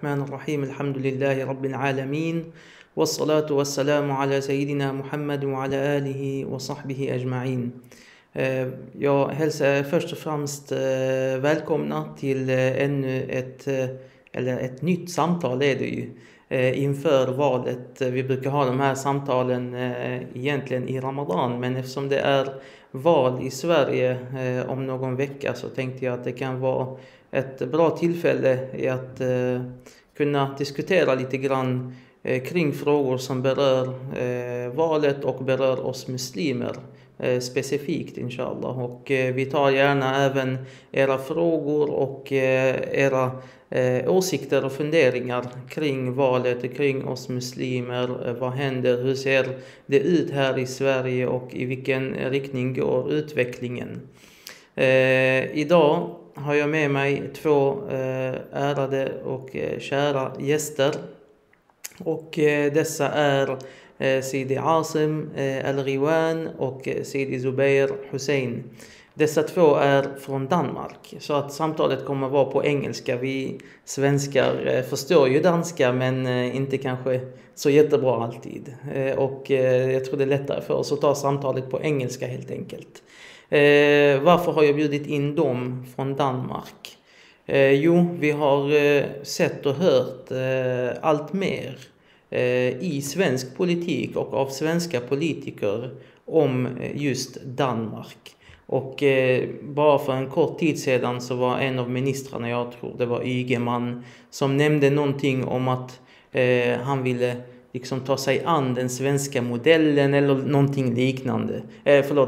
الرحمن الرحيم الحمد لله رب العالمين والصلاة والسلام على سيدنا Muhammad وعلى آله وصحبه أجمعين. Jag hälsar först och främst välkomna till ännu ett nytt samtal är det ju. Inför valet. Vi brukar ha de här samtalen egentligen i Ramadan, men eftersom det är val i Sverige om någon vecka så tänkte jag att det kan vara ett bra tillfälle i att kunna diskutera lite grann kring frågor som berör valet och berör oss muslimer specifikt inshallah. Och vi tar gärna även era frågor och era åsikter och funderingar kring valet, kring oss muslimer. Vad händer? Hur ser det ut här i Sverige och i vilken riktning går utvecklingen? Idag har jag med mig två ärade och kära gäster. Och dessa är Sidi Asim Al-Riwan och Sidi Zubair Hussein. Dessa två är från Danmark, så att samtalet kommer vara på engelska. Vi svenskar förstår ju danska, men inte kanske så jättebra alltid. Och jag tror det är lättare för oss att ta samtalet på engelska helt enkelt. Varför har jag bjudit in dem från Danmark? Jo, vi har sett och hört allt mer i svensk politik och av svenska politiker om just Danmark. Och bara för en kort tid sedan så var en av ministrarna, jag tror det var Ygeman, som nämnde någonting om att han ville liksom ta sig an den svenska modellen eller någonting liknande.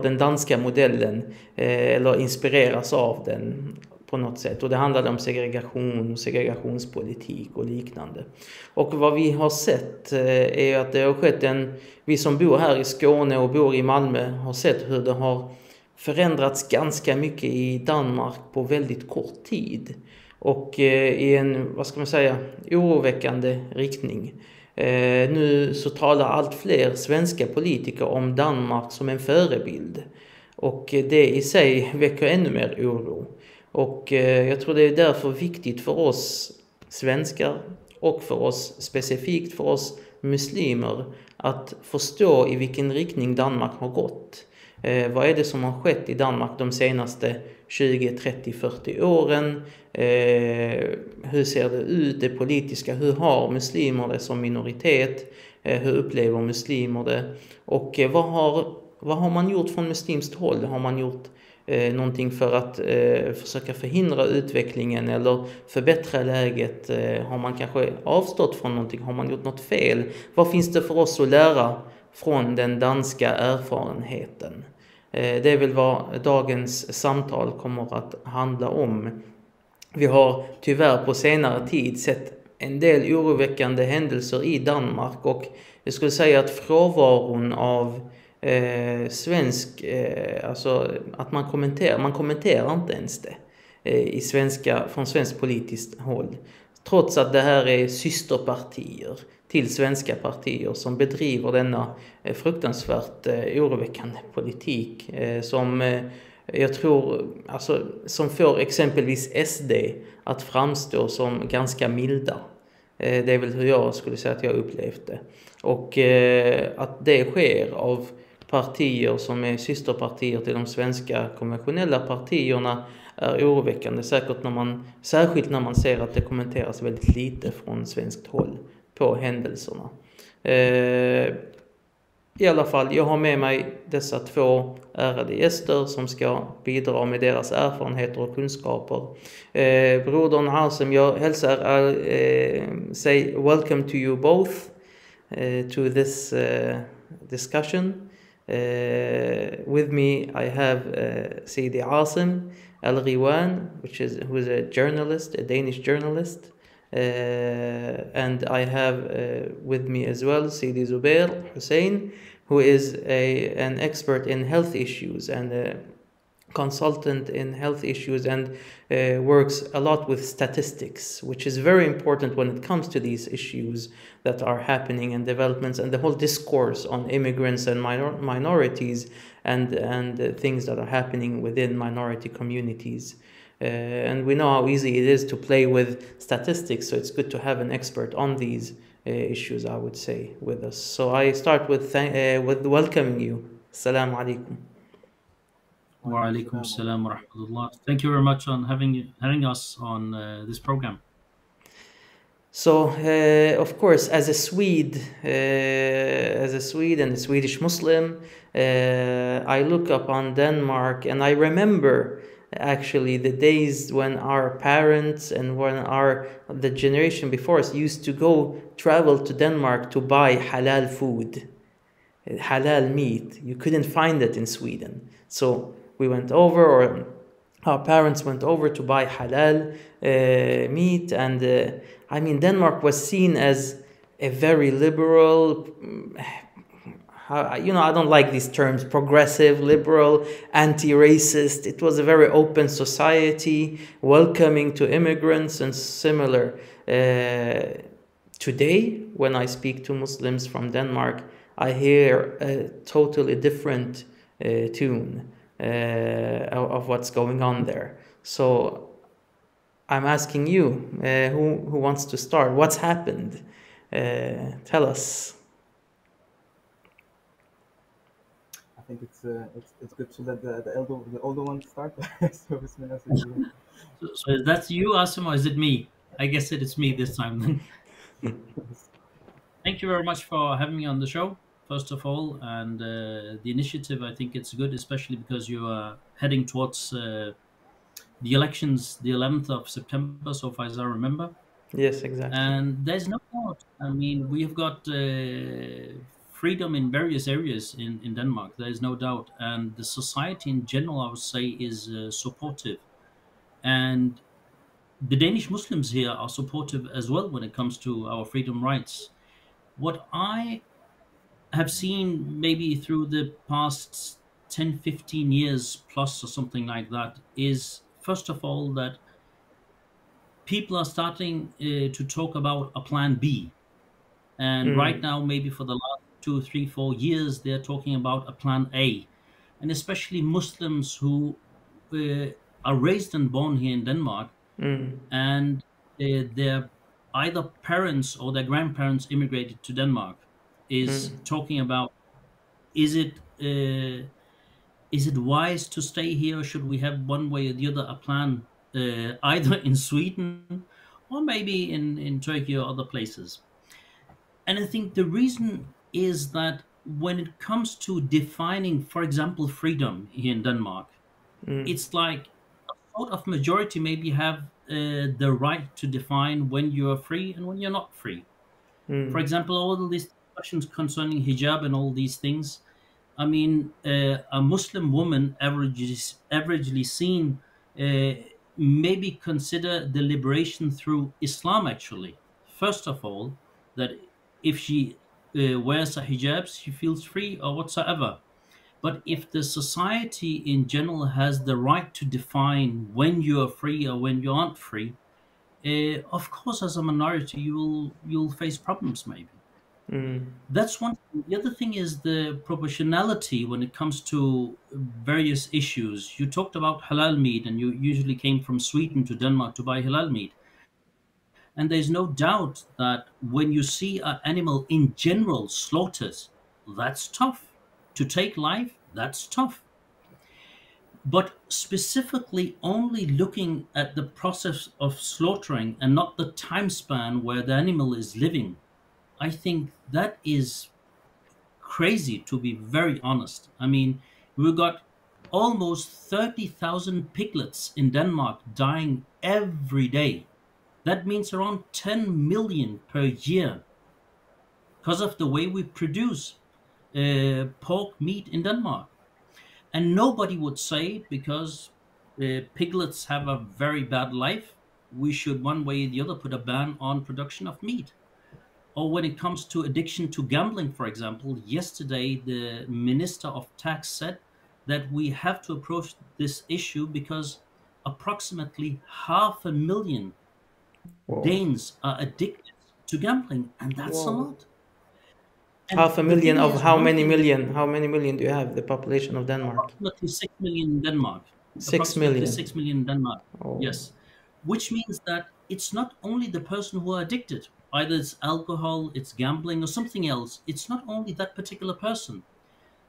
Den danska modellen eller inspireras av den på något sätt. Och det handlade om segregation, segregationspolitik och liknande. Och vad vi har sett är att det har skett vi som bor här i Skåne och bor i Malmö har sett hur det har förändrats ganska mycket i Danmark på väldigt kort tid. Och i en, oroväckande riktning. Nu så talar allt fler svenska politiker om Danmark som en förebild. Och det i sig väcker ännu mer oro. Och jag tror det är därför viktigt för oss svenskar och för oss specifikt för oss muslimer att förstå i vilken riktning Danmark har gått. Vad är det som har skett i Danmark de senaste 20, 30, 40 åren? Hur ser det ut, det politiska? Hur har muslimer det som minoritet? Hur upplever muslimer det? Och vad har man gjort från muslimskt håll? Har man gjort någonting för att försöka förhindra utvecklingen eller förbättra läget? Har man kanske avstått från någonting? Har man gjort något fel? Vad finns det för oss att lära från den danska erfarenheten? Det är väl vad dagens samtal kommer att handla om. Vi har tyvärr på senare tid sett en del oroväckande händelser i Danmark, och jag skulle säga att frånvaron av att man kommenterar inte ens det från svensk politiskt håll. Trots att det här är systerpartier till svenska partier som bedriver denna fruktansvärt oroväckande politik som jag tror, som får exempelvis SD att framstå som ganska milda. Det är väl hur jag skulle säga att jag upplevt det. Och att det sker av partier som är systerpartier till de svenska konventionella partierna är oroväckande, särskilt när man ser att det kommenteras väldigt lite från svenskt håll på händelserna. I alla fall, jag har med mig dessa två ärade gäster som ska bidra med deras erfarenheter och kunskaper. Brodern Asim, jag hälsar say welcome to you both to this discussion. With me I have Sidi Asim Al-Riwan, who is a journalist, a Danish journalist. And I have with me as well Sidi Zubair Hussein, who is an expert in health issues and a consultant in health issues and works a lot with statistics, which is very important when it comes to these issues that are happening and developments and the whole discourse on immigrants and minorities and things that are happening within minority communities. And we know how easy it is to play with statistics, so it's good to have an expert on these issues, I would say, with us. So I start with welcoming you. Assalamu alaikum. Wa alaikum salam wa rahmatullah. Thank you very much on having us on this program. So, of course, as a Swede, and a Swedish Muslim, I look upon Denmark, and I remember actually the days when our parents and when the generation before us used to go travel to Denmark to buy halal food, halal meat. You couldn't find it in Sweden, so we went over, or our parents went over to buy halal meat, and I mean, Denmark was seen as a very liberal, I don't like these terms, progressive, liberal, anti-racist. It was a very open society, welcoming to immigrants and similar. Today, when I speak to Muslims from Denmark, I hear a totally different tune of what's going on there. So I'm asking you, who wants to start? What's happened? Tell us. I think it's good to let the older one start. So, bismillah. So that's you, Asim, or is it me? I guess it's me this time then. Thank you very much for having me on the show, first of all. And the initiative, I think it's good, especially because you are heading towards the elections the 11th of September, so far as I remember. Yes, exactly. And there's no doubt. I mean, we have got freedom in various areas in Denmark. There is no doubt. And the society in general, I would say, is supportive. And the Danish Muslims here are supportive as well when it comes to our freedom rights. What I have seen maybe through the past 10, 15 years plus or something like that is, first of all, that people are starting to talk about a plan B. And right now, maybe for the last 2, 3, 4 years, they're talking about a plan A. And especially Muslims who are raised and born here in Denmark, and their either parents or their grandparents immigrated to Denmark, is talking about, is it wise to stay here, or should we have one way or the other a plan either in Sweden or maybe in Turkey or other places? And I think the reason is that when it comes to defining, for example, freedom here in Denmark, it's like a sort of majority maybe have the right to define when you are free and when you're not free. For example, all of these discussions concerning hijab and all these things. I mean, a Muslim woman averagely seen maybe consider the liberation through Islam actually. First of all, that if she wears a hijab, she feels free or whatsoever. But if the society in general has the right to define when you are free or when you aren't free, of course, as a minority, you'll face problems maybe. That's one thing. The other thing is the proportionality when it comes to various issues. You talked about halal meat, and you usually came from Sweden to Denmark to buy halal meat. And there's no doubt that when you see an animal in general slaughtered, that's tough. To take life, that's tough. But specifically only looking at the process of slaughtering and not the time span where the animal is living, I think that is crazy, to be very honest. I mean, we've got almost 30,000 piglets in Denmark dying every day. That means around 10 million per year because of the way we produce pork meat in Denmark. And nobody would say, because piglets have a very bad life, we should one way or the other put a ban on production of meat. Or when it comes to addiction to gambling, for example, yesterday the Minister of Tax said that we have to approach this issue because approximately 500,000 Danes are addicted to gambling, and that's a lot. And Half a the million thing of is, how one many thing, million? How many million do you have, the population of Denmark? approximately 6 million in Denmark. Six approximately million. 6 million in Denmark. Oh, Yes, which means that it's not only the person who are addicted, either it's alcohol, it's gambling, or something else. It's not only that particular person,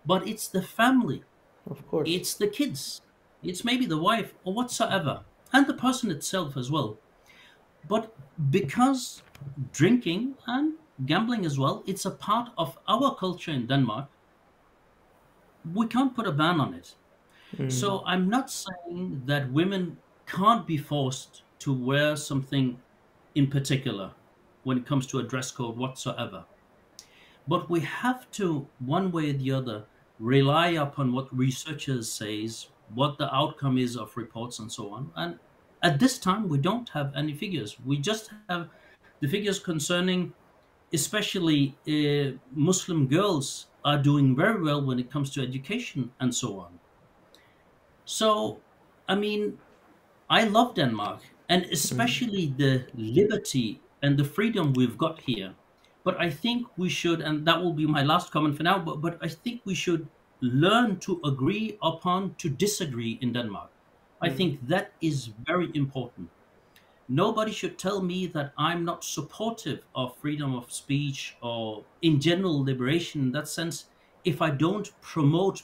but it's the family, of course. it's the kids, it's maybe the wife or whatsoever, and the person itself as well. But because drinking and gambling as well, it's a part of our culture in Denmark, we can't put a ban on it. Mm, So I'm not saying that women can't be forced to wear something in particular when it comes to a dress code whatsoever. But we have to, one way or the other, rely upon what researchers says, what the outcome is of reports and so on. And at this time, we don't have any figures. We just have the figures concerning, especially Muslim girls are doing very well when it comes to education and so on. So, I mean, I love Denmark, and mm, especially the liberty and the freedom we've got here. But I think we should, and that will be my last comment for now, but I think we should learn to agree upon to disagree in Denmark. I mm, think that is very important. Nobody should tell me that I'm not supportive of freedom of speech or, in general, liberation in that sense if I don't promote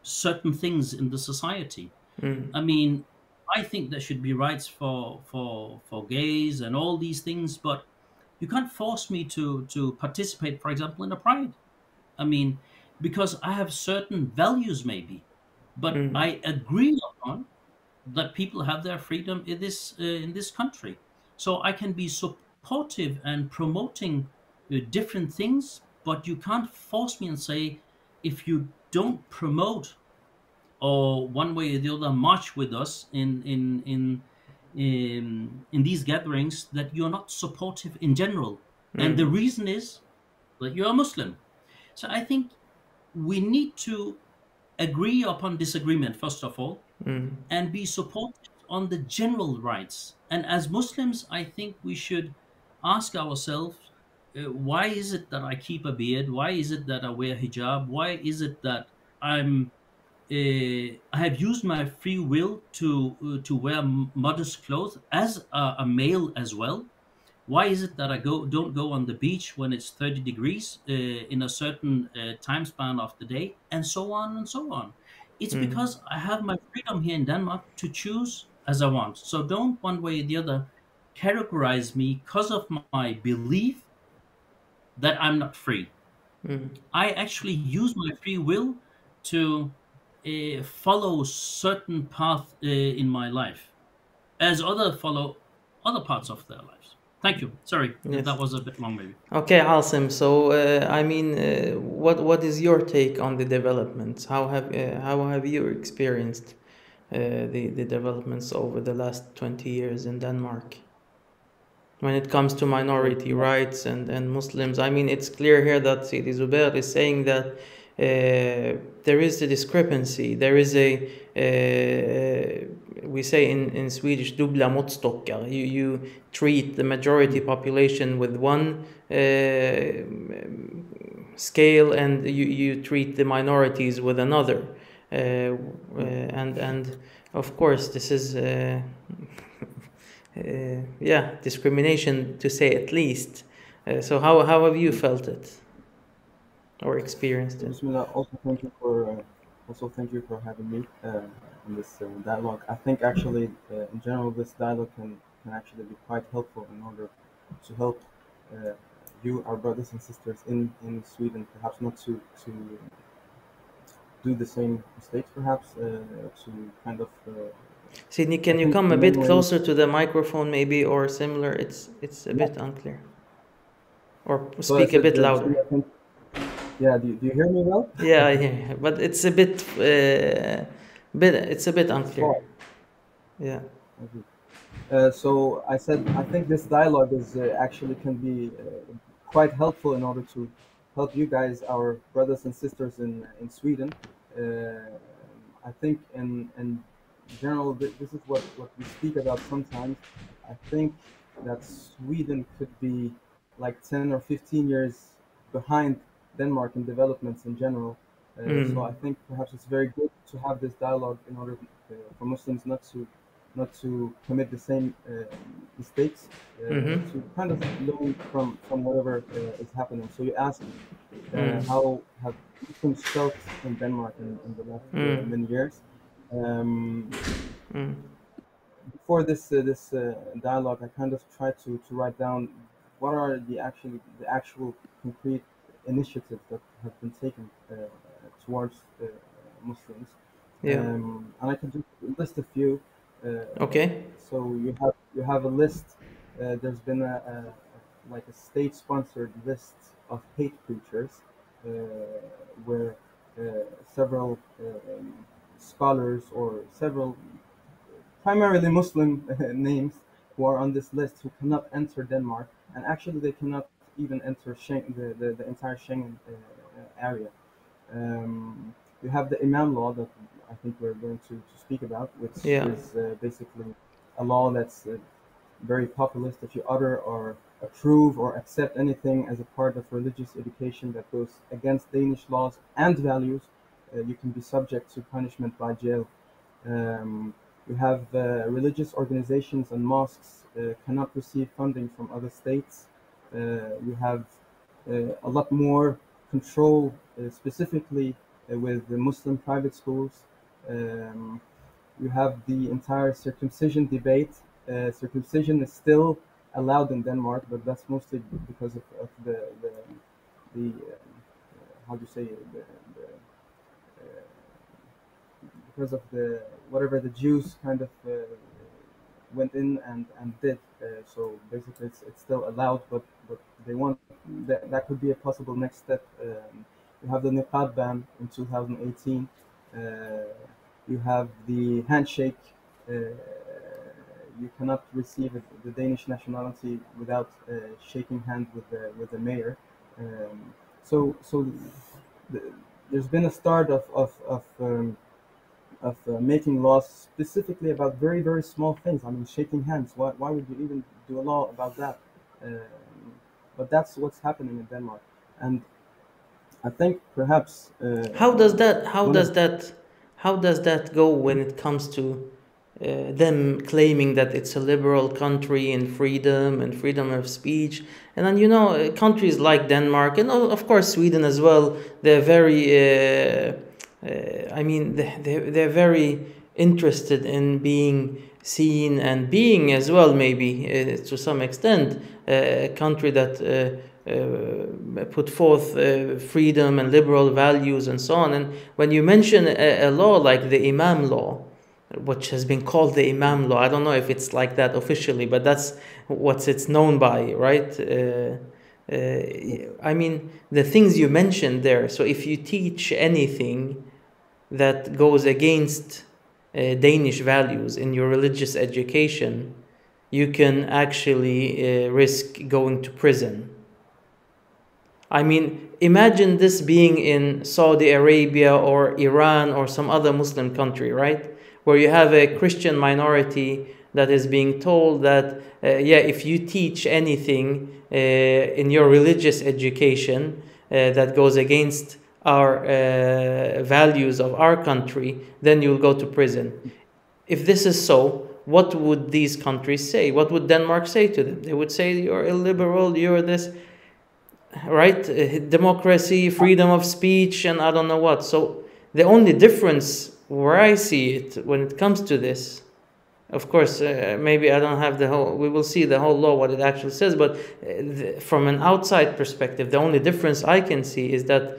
certain things in the society. mm, I mean, I think there should be rights for gays and all these things, but you can't force me to participate, for example, in a pride. I mean, because I have certain values, maybe, but mm, I agree upon that people have their freedom in this country. So I can be supportive and promoting different things, but you can't force me and say if you don't promote or one way or the other march with us in these gatherings that you're not supportive in general. And the mm, reason is that you're a Muslim. So I think we need to agree upon disagreement first of all mm, and be supportive on the general rights. And as Muslims, I think we should ask ourselves, why is it that I keep a beard? Why is it that I wear hijab? Why is it that I'm I have used my free will to wear modest clothes as a male as well. Why is it that I don't go on the beach when it's 30 degrees in a certain time span of the day, and so on and so on? It's mm, because I have my freedom here in Denmark to choose as I want. So don't one way or the other categorize me because of my belief that I'm not free. mm. I actually use my free will to follow certain path in my life, as other follow other parts of their lives. Thank you. Sorry, Yes. that was a bit long, maybe. Okay, Asim. So, I mean, what is your take on the developments? How have you experienced the developments over the last 20 years in Denmark when it comes to minority Yeah. rights and Muslims? I mean, it's clear here that Sidi Zubair is saying that there is a discrepancy. There is we say in Swedish, dubbla måttstockar. You treat the majority population with one scale and you treat the minorities with another. And of course, this is yeah, discrimination to say at least. So how have you felt it or experienced So it? Bismillah, also thank you for having me in this dialogue. I think actually, in general, this dialogue can actually be quite helpful in order to help uh, you, our brothers and sisters in Sweden, perhaps not to do the same mistakes, perhaps to kind of Sydney, I can you think come the a main bit way. closer to the microphone, maybe, or similar? It's a Yeah. bit unclear. Or So I speak a said, bit louder. Bismillah, yeah. Do you hear me well? Yeah, I hear you, but it's a it's a bit It's unclear. far. Yeah. Okay. So I said I think this dialogue is actually can be quite helpful in order to help you guys, our brothers and sisters in Sweden. I think in general, this is what we speak about sometimes. I think that Sweden could be like 10 or 15 years behind Denmark in developments in general. So Mm. I think perhaps it's very good to have this dialogue in order for Muslims not to commit the same mistakes, to kind of learn from whatever is happening. So you asked how have Muslims felt in Denmark in the last many years. Um, Before this dialogue, I kind of tried to write down what are the actual concrete initiatives that have been taken towards Muslims, Yeah. and I can just list a few. Okay. So you have a list. There's been a like a state-sponsored list of hate preachers, uh, where uh, several scholars or several primarily Muslim names who are on this list who cannot enter Denmark, and actually they cannot even enter the entire Schengen area. You have the Imam law that I think we're going to speak about, which Yeah. is basically a law that's very populist. If you utter or approve or accept anything as a part of religious education that goes against Danish laws and values, you can be subject to punishment by jail. Um, you have religious organizations and mosques cannot receive funding from other states. You have a lot more control, specifically with the Muslim private schools. Um, you have the entire circumcision debate. Circumcision is still allowed in Denmark, but that's mostly because of the how do you say it? Because of the whatever the Jews kind of went in and did. So basically, it's still allowed, but they want that could be a possible next step. You have the niqab ban in 2018. You have the handshake. You cannot receive the Danish nationality without shaking hands with the mayor. So the, there's been a start of making laws specifically about very very small things. I mean, shaking hands. Why would you even do a law about that? Um, but that's what's happening in Denmark, and I think perhaps How does that one of how does that go when it comes to them claiming that it's a liberal country and freedom of speech? And then countries like Denmark and of course Sweden as well, they're very they're very interested in being seen and being as well, maybe to some extent, a country that put forth freedom and liberal values and so on. And when you mention a law like the Imam law, which has been called the Imam law, I don't know if it's like that officially, but that's what it's known by, right? I mean, the things you mentioned there. So if you teach anything that goes against Danish values in your religious education, you can actually risk going to prison. I mean, imagine this being in Saudi Arabia or Iran or some other Muslim country, right? Where you have a Christian minority that is being told that, if you teach anything in your religious education that goes against our values of our country, then you'll go to prison. If this is so, what would these countries say? What would Denmark say to them? They would say, you're illiberal, you're this, right? Democracy, freedom of speech, and I don't know what. So the only difference where I see it when it comes to this, of course, maybe I don't have the whole, we will see the whole law, what it actually says, but from an outside perspective, the only difference I can see is that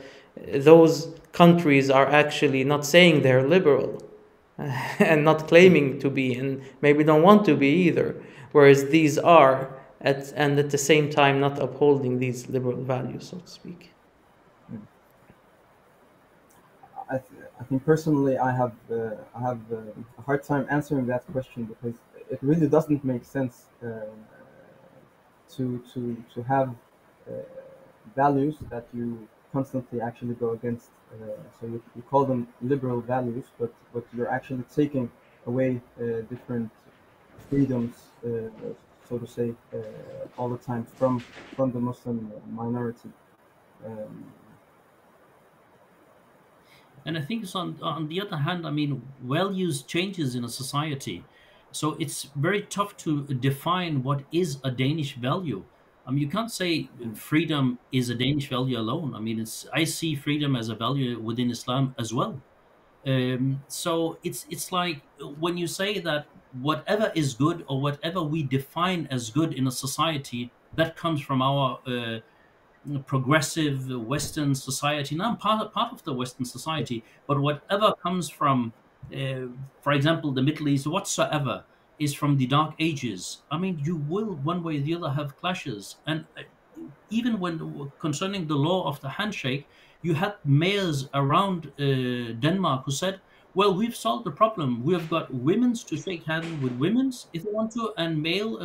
those countries are actually not saying they're liberal and not claiming to be, and maybe don't want to be either, whereas these are, and at the same time not upholding these liberal values, so to speak. I think personally I have a hard time answering that question because it really doesn't make sense to have values that you constantly actually go against. So you call them liberal values, but you're actually taking away different freedoms, so to say, all the time from the Muslim minority. Um, And I think it's on the other hand, I mean, values changes in a society, so it's very tough to define what is a Danish value. I mean, you can't say freedom is a Danish value alone. I mean, it's I see freedom as a value within Islam as well. So it's like when you say that whatever is good or whatever we define as good in a society, that comes from our progressive Western society. Now I'm part of the Western society, but whatever comes from, for example, the Middle East, whatsoever, is from the Dark Ages. I mean, you will one way or the other have clashes, and even when concerning the law of the handshake, you had mayors around Denmark who said, "Well, we've solved the problem. We have got women's to shake hands with women's if they want to, and male."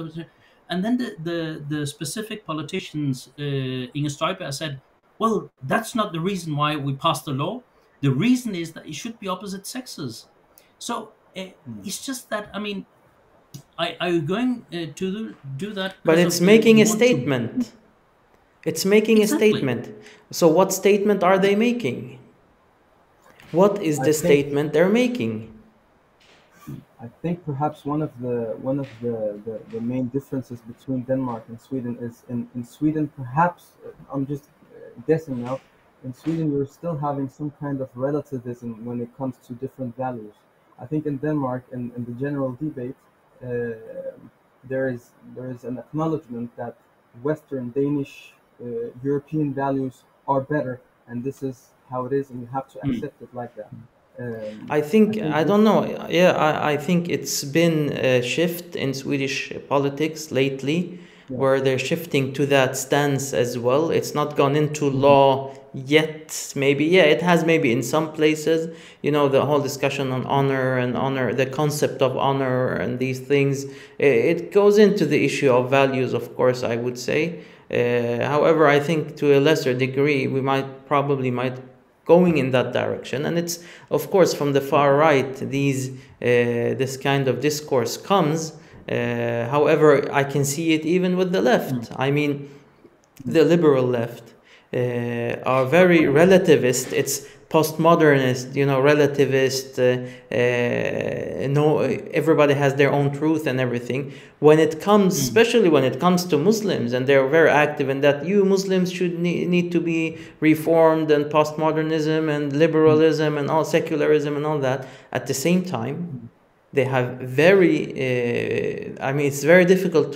And then the specific politicians, Inger Støjberg, said, "Well, that's not the reason why we passed the law. The reason is that it should be opposite sexes." So it's just that, I mean, are you going to do that But because it's of making you a want to? statement. It's making a Exactly. statement. So what statement are they making? What is I the think statement they're making? I think perhaps one of the main differences between Denmark and Sweden is in Sweden, perhaps I'm just guessing now. In Sweden, you're still having some kind of relativism when it comes to different values. I think in Denmark, in the general debate, there is an acknowledgement that Western, Danish, European values are better, and this is how it is, and you have to Mm. accept it like that. I I think, think I this. don't know. Yeah, I think it's been a shift in Swedish politics lately, Yeah. where they're shifting to that stance as well. It's not gone into Mhm. law yet. Maybe, yeah, it has maybe in some places, the whole discussion on honor and honor, the concept of honor and these things. It goes into the issue of values, of course, I would say. However, I think to a lesser degree, we might going in that direction, and it's of course from the far right this kind of discourse comes. However, I can see it even with the left. I mean, the liberal left are very relativist. It's postmodernist, relativist. No, everybody has their own truth and everything. When it comes, Mm. especially when it comes to Muslims, and they're very active in that, you Muslims should need to be reformed, and postmodernism and liberalism and all secularism and all that. At the same time, they have I mean, it's very difficult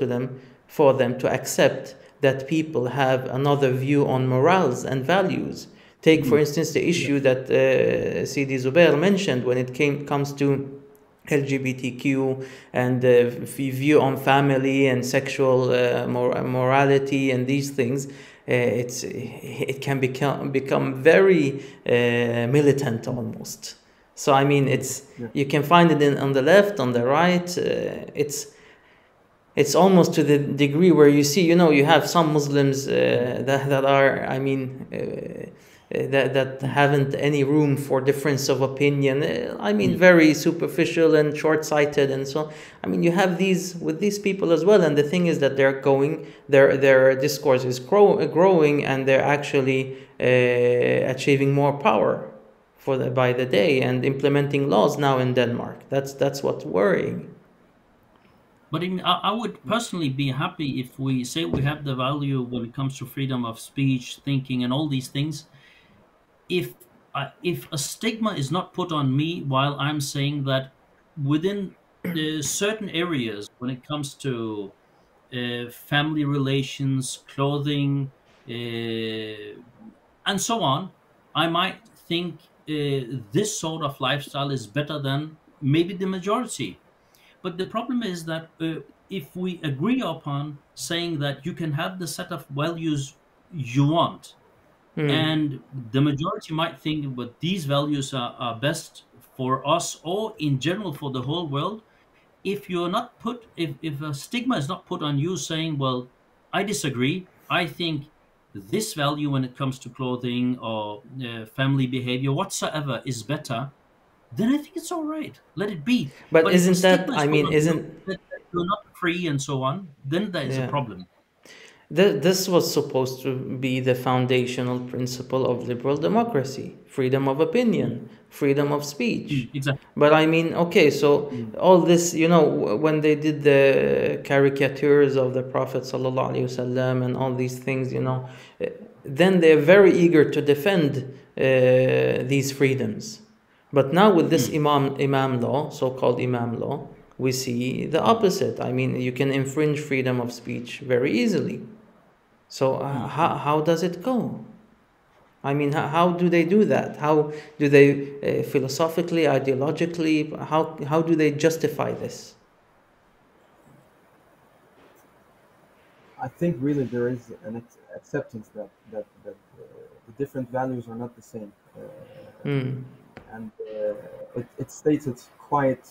for them to accept that people have another view on morals and values. Take, for instance, the issue that Sidi Zubair mentioned when it comes to LGBTQ and view on family and sexual morality and these things. It can become very militant almost. So I mean, Yeah. you can find it on the left, on the right. It's almost to the degree where you see, you have some Muslims that are, I mean, that haven't any room for difference of opinion. I mean, very superficial and short-sighted, and so. I mean, you have these people as well, and the thing is that their discourse is growing, and they're actually achieving more power by the day, and implementing laws now in Denmark. That's what's worrying. But I would personally be happy if we say we have the value when it comes to freedom of speech, thinking, and all these things. If a stigma is not put on me while I'm saying that within certain areas, when it comes to family relations, clothing, and so on, I might think this sort of lifestyle is better than maybe the majority. But the problem is that if we agree upon saying that you can have the set of values you want, and the majority might think but these values are best for us or in general for the whole world, if you're not put if a stigma is not put on you saying, well, I disagree, I think this value when it comes to clothing or family behavior whatsoever is better, then I think it's all right. Let it be. But But if a isn't that, stigma is I put mean, on you isn't that you're not free and so on, then there is a yeah. problem. This was supposed to be the foundational principle of liberal democracy: freedom of opinion, freedom of speech. Exactly. But I mean, okay, so all this, when they did the caricatures of the Prophet sallallahu alaihi wasallam and all these things, then they're very eager to defend these freedoms. But now with this imam law, so-called imam law, we see the opposite. I mean, you can infringe freedom of speech very easily. So how does it go? I mean, how do they do that? How do they philosophically, ideologically, how do they justify this? I think really there is an acceptance that the different values are not the same, and it states it quite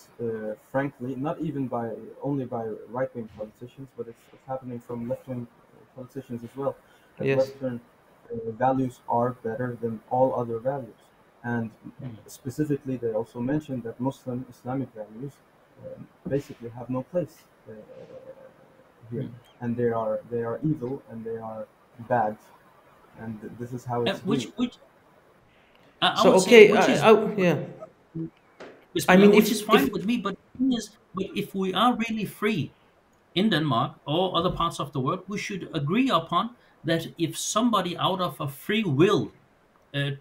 frankly, not even by only by right wing politicians, but it's happening from left wing politicians as well. That Yes. Western values are better than all other values, and specifically they also mentioned that Muslim Islamic values basically have no place here, and they are evil and they are bad, and this is how it's viewed. Which I So would say, okay, which is yeah. I Bismillah, mean, which is fine if with me. But the thing is, but if we are really free in Denmark or other parts of the world, we should agree upon that if somebody out of a free will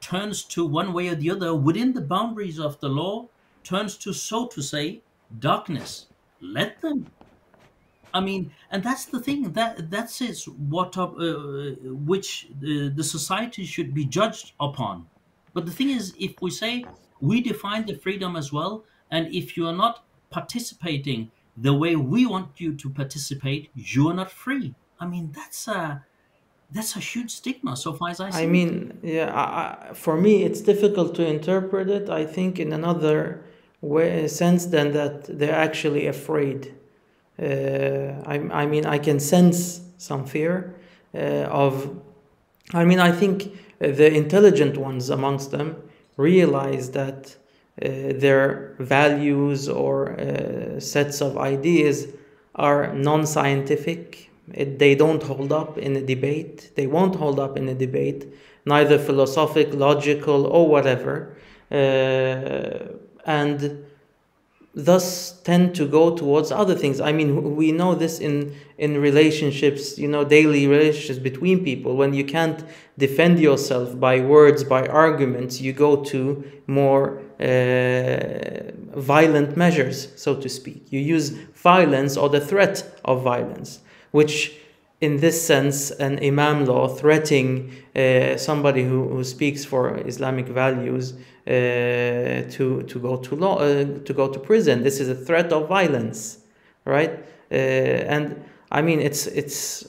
turns to one way or the other within the boundaries of the law, turns to, so to say, darkness, let them. I mean, and that's the thing, that's is what which the society should be judged upon. But the thing is, if we say we define the freedom as well, and if you are not participating the way we want you to participate, you are not free. I mean, that's a huge stigma, so far as I I see it. mean, yeah, for me, it's difficult to interpret it. I think in another sense than that they're actually afraid. I mean, I can sense some fear of. I mean, I think the intelligent ones amongst them realize that their values or sets of ideas are non scientific. They don't hold up in a debate. They won't hold up in a debate, neither philosophic, logical, or whatever. And thus tend to go towards other things. I mean, we know this in relationships, daily relationships between people. When you can't defend yourself by words, by arguments, you go to more violent measures, so to speak. You use violence or the threat of violence, which in this sense, an imam law threatening somebody who speaks for Islamic values to go to law to go to prison. This is a threat of violence, right? And I mean, it's.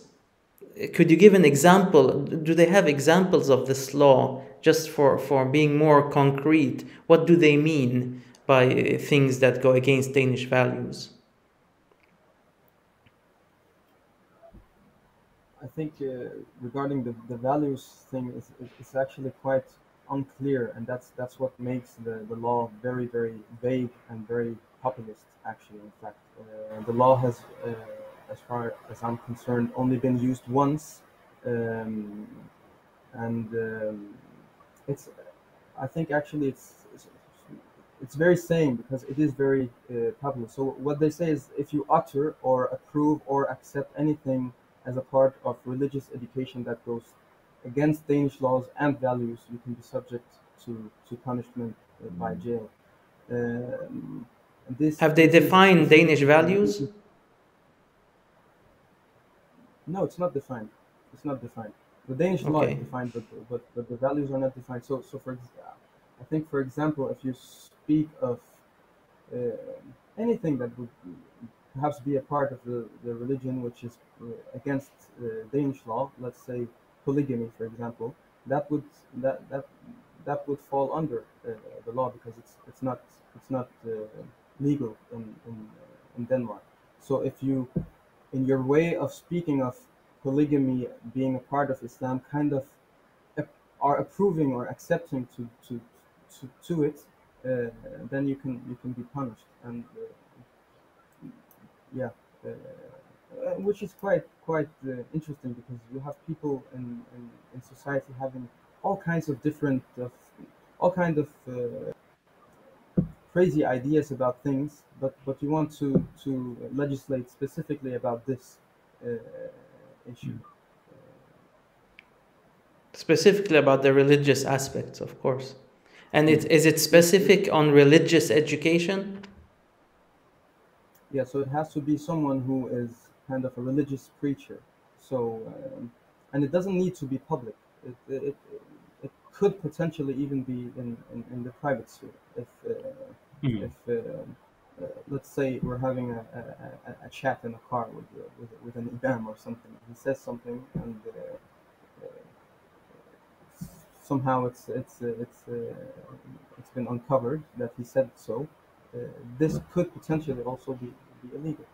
Could you give an example? Do they have examples of this law just for being more concrete? What do they mean by things that go against Danish values? I think regarding the values thing, it's actually quite unclear, and that's what makes the law very very vague and very populist. Actually, in fact, the law has, as far as I'm concerned, only been used once, um, and it's. I think actually it's very sane because it is very popular. So what they say is, if you utter or approve or accept anything as a part of religious education that goes against Danish laws and values, you can be subject to punishment by jail. Um, this Have they this is defined Danish specifically values? no, it's not defined. It's not defined. The Danish law is Okay. defined, but the values are not defined. So I think, for example, if you speak of uh, anything that would perhaps be a part of the religion which is against Danish law, let's say polygamy, for example, that would that that that would fall under the law because it's not legal in Denmark. So if you, in your way of speaking of polygamy being a part of Islam, kind of are approving or accepting to it, then you can be punished. And yeah, uh, which is quite interesting because you have people in society having all kinds of different of all kind of crazy ideas about things, but you want to legislate specifically about this uh, issue. Specifically about the religious aspects, of course. And Yeah. is it specific on religious education? Yeah, so it has to be someone who is kind of a religious preacher. So, and it doesn't need to be public. It could potentially even be in the private sphere. If Mm. let's say we're having a chat in a car with an imam or something. He says something, and somehow it's been uncovered that he said so. This could potentially also be illegal.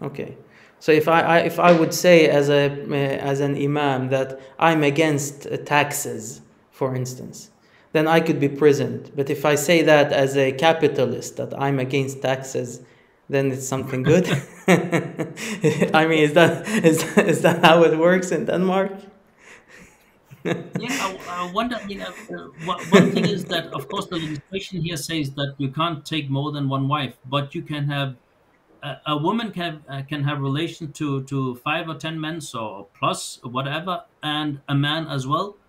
Okay, so if I would say as an imam that I'm against taxes, for instance, then I could be prisoned. But if I say that as a capitalist that I'm against taxes, then it's something good. I mean, is that how it works in Denmark? Yeah, I wonder. One thing is that, of course, the legislation here says that you can't take more than one wife, but you can have a woman can have relation to 5 or 10 men, so plus whatever, and a man as well,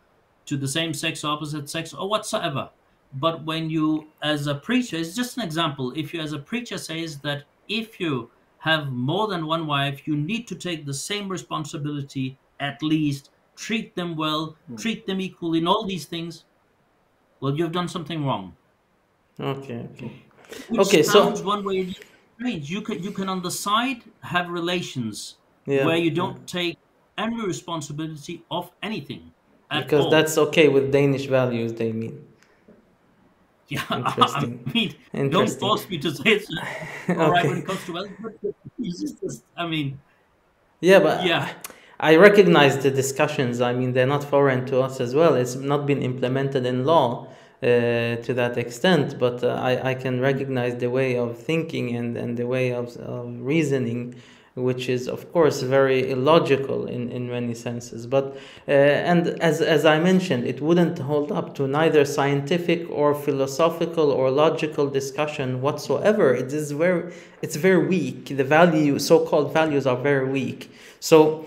to the same sex, opposite sex, or whatsoever. But when you, as a preacher, it's just an example. If you, as a preacher, says that if you have more than one wife, you need to take the same responsibility at least, treat them well, Hmm. treat them equally, and all these things. Well, you've done something wrong. Okay, Which okay. sounds So one way strange. You can on the side have relations yeah, where you yeah, don't take any responsibility of anything at because all. that's okay with Danish values. They mean Yeah, I interesting, mean, don't interesting. force me to say it's all right when Okay. it comes to wealth. But it's just, I mean, Yeah, but yeah, I recognize the discussions. I mean, they're not foreign to us as well. It's not been implemented in law to that extent, but I can recognize the way of thinking and the way of reasoning, which is, of course, very illogical in many senses. But and as I mentioned, it wouldn't hold up to neither scientific or philosophical or logical discussion whatsoever. It's very weak. The value, so-called values, are very weak. So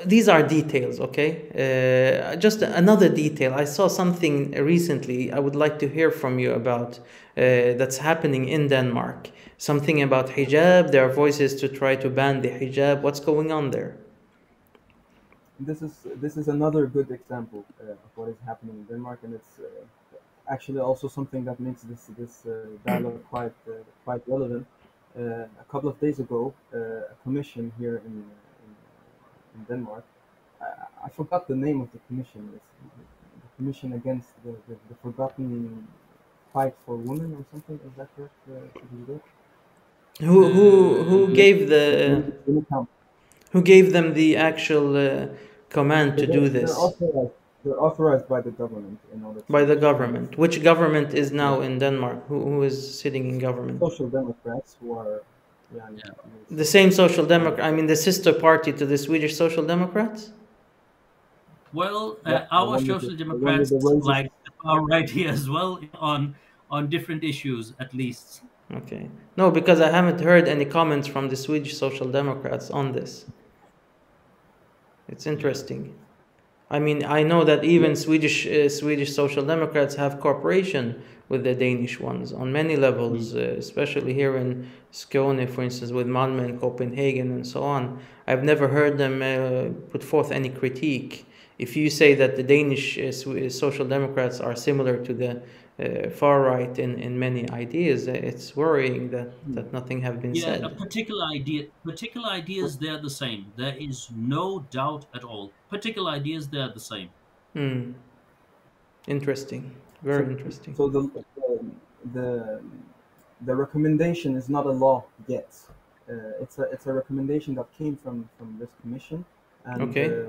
these are details, okay? Just another detail. I saw something recently I would like to hear from you about that's happening in Denmark. Something about hijab. There are voices to try to ban the hijab. What's going on there? This is another good example of what is happening in Denmark, and it's actually also something that makes this dialogue quite relevant. A couple of days ago, a commission here in Denmark. I forgot the name of the commission. It's the commission against the forgotten fight for women or something. Is that correct? Who uh, gave Unicamp. who gave them the actual command So to do they're this? authorized. They're authorized by the government in order By the to kind of, government. Which government is yeah, now in Denmark? Who is sitting in government? social democrats who are, yeah, yeah. The same Social kind of, Democrat. I mean, the sister party to the Swedish Social Democrats. Well, yeah, our social the one with democrats the roses. like are right here as well on different issues, at least. Okay. No, because I haven't heard any comments from the Swedish Social Democrats on this. It's Yeah. interesting. I mean, I know that Yeah, even Swedish Social Democrats have cooperation with the Danish ones on many Mm. levels, especially here in Skåne, for instance, with Malmö and Copenhagen and so on. I've never heard them put forth any critique. If you say that the Danish Social Democrats are similar to the far right in many ideas, it's worrying hmm. that nothing have been Yeah, a said. particular ideas, they're the same. There is no doubt at all. Particular ideas, they're the same. Hmm. Interesting. Very So, interesting. so the the recommendation is not a law yet. It's a recommendation that came from this commission, and Okay.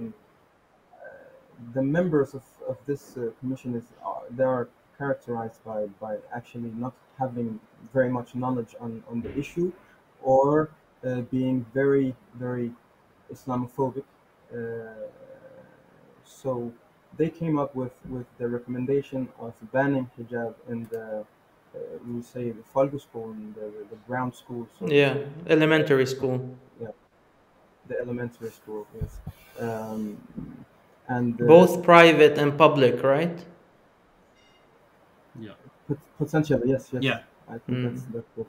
the members of this commission they are characterized by actually not having very much knowledge on the issue, or being very, very Islamophobic. Uh, so they came up with the recommendation of banning hijab in the we say the Folgeskolen, the ground school, so to Yeah, say. elementary So, school. yeah, the elementary school, yes. Um, and Both private and public, right? Yeah. potentially, yes, yes. Yeah. I think Mm, that was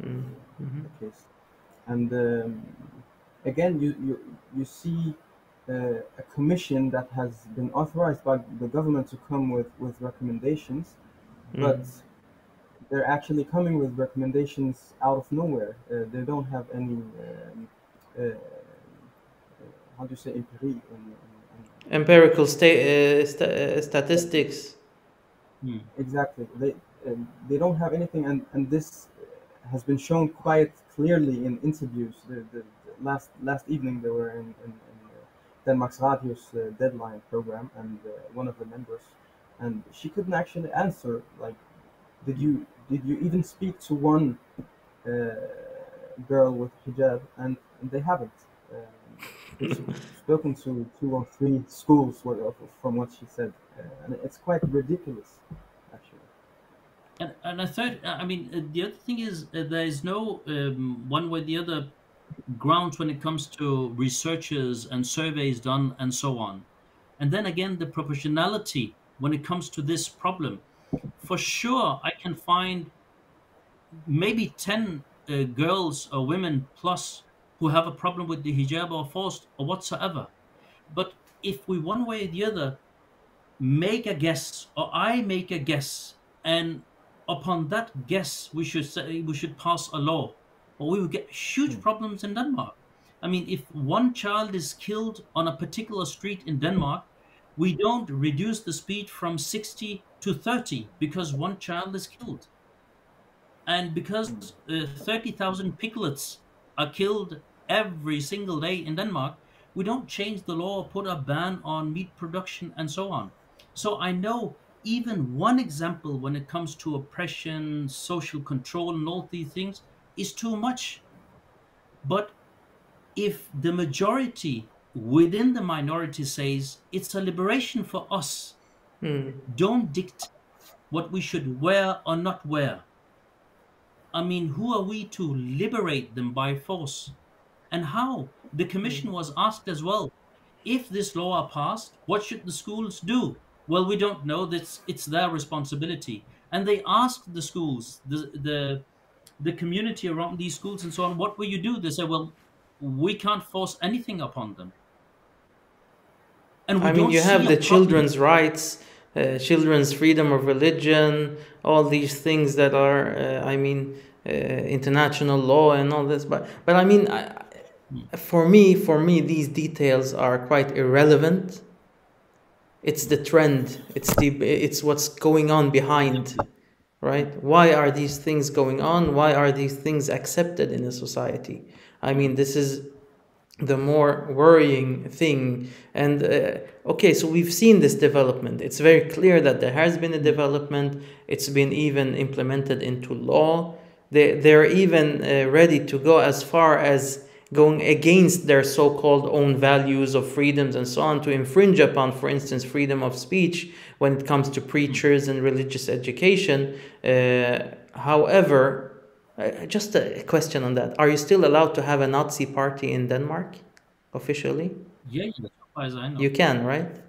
mm, mhm. the case. And again, you see a commission that has been authorized by the government to come with recommendations, but Mm. they're actually coming with recommendations out of nowhere. They don't have any uh, how do you say empiri Empirical statistics. Mm. exactly. They don't have anything, and this has been shown quite clearly in interviews. The last evening they were in Denmark's Radio's deadline program, and one of the members, and she couldn't actually answer. Like, did you even speak to one uh, girl with hijab? And they haven't. They've spoken to two or three schools, from what she said, and it's quite ridiculous, actually. And I thought, I mean, the other thing is there is no one way or the other grounds when it comes to researches and surveys done and so on. And then again, the proportionality when it comes to this problem. For sure, I can find maybe 10 girls or women plus who have a problem with the hijab or forced or whatsoever. But if we, one way or the other, make a guess or I make a guess, and upon that guess we should say we should pass a law, or we will get huge Hmm. problems in Denmark. I mean, if one child is killed on a particular street in Denmark, we don't reduce the speed from 60 to 30 because one child is killed. And because Hmm. 30,000 piglets are killed every single day in Denmark, we don't change the law or put a ban on meat production and so on. So I know even one example when it comes to oppression, social control, and all these things is too much. But if the majority within the minority says it's a liberation for us, Mm. don't dictate what we should wear or not wear. I mean, who are we to liberate them by force? And how? The commission was asked as well, if this law are passed, what should the schools do? Well, we don't know. That's it's their responsibility. And they asked the schools, the community around these schools and so on, what will you do? They say, well, we can't force anything upon them. And we I mean, don't you see have a the problem. children's rights, children's freedom of religion, all these things that are, I mean, international law and all this. But I mean, for me, these details are quite irrelevant. It's the trend. It's what's going on behind, right? Why are these things going on? Why are these things accepted in a society? I mean, this is the more worrying thing. And okay, so we've seen this development. It's very clear that there has been a development. It's been even implemented into law. They're even ready to go as far as going against their so-called own values of freedoms and so on, to infringe upon, for instance, freedom of speech when it comes to preachers and religious education. However, just a question on that. Are you still allowed to have a Nazi party in Denmark officially? Yeah, yeah, as far as I You know. can, right?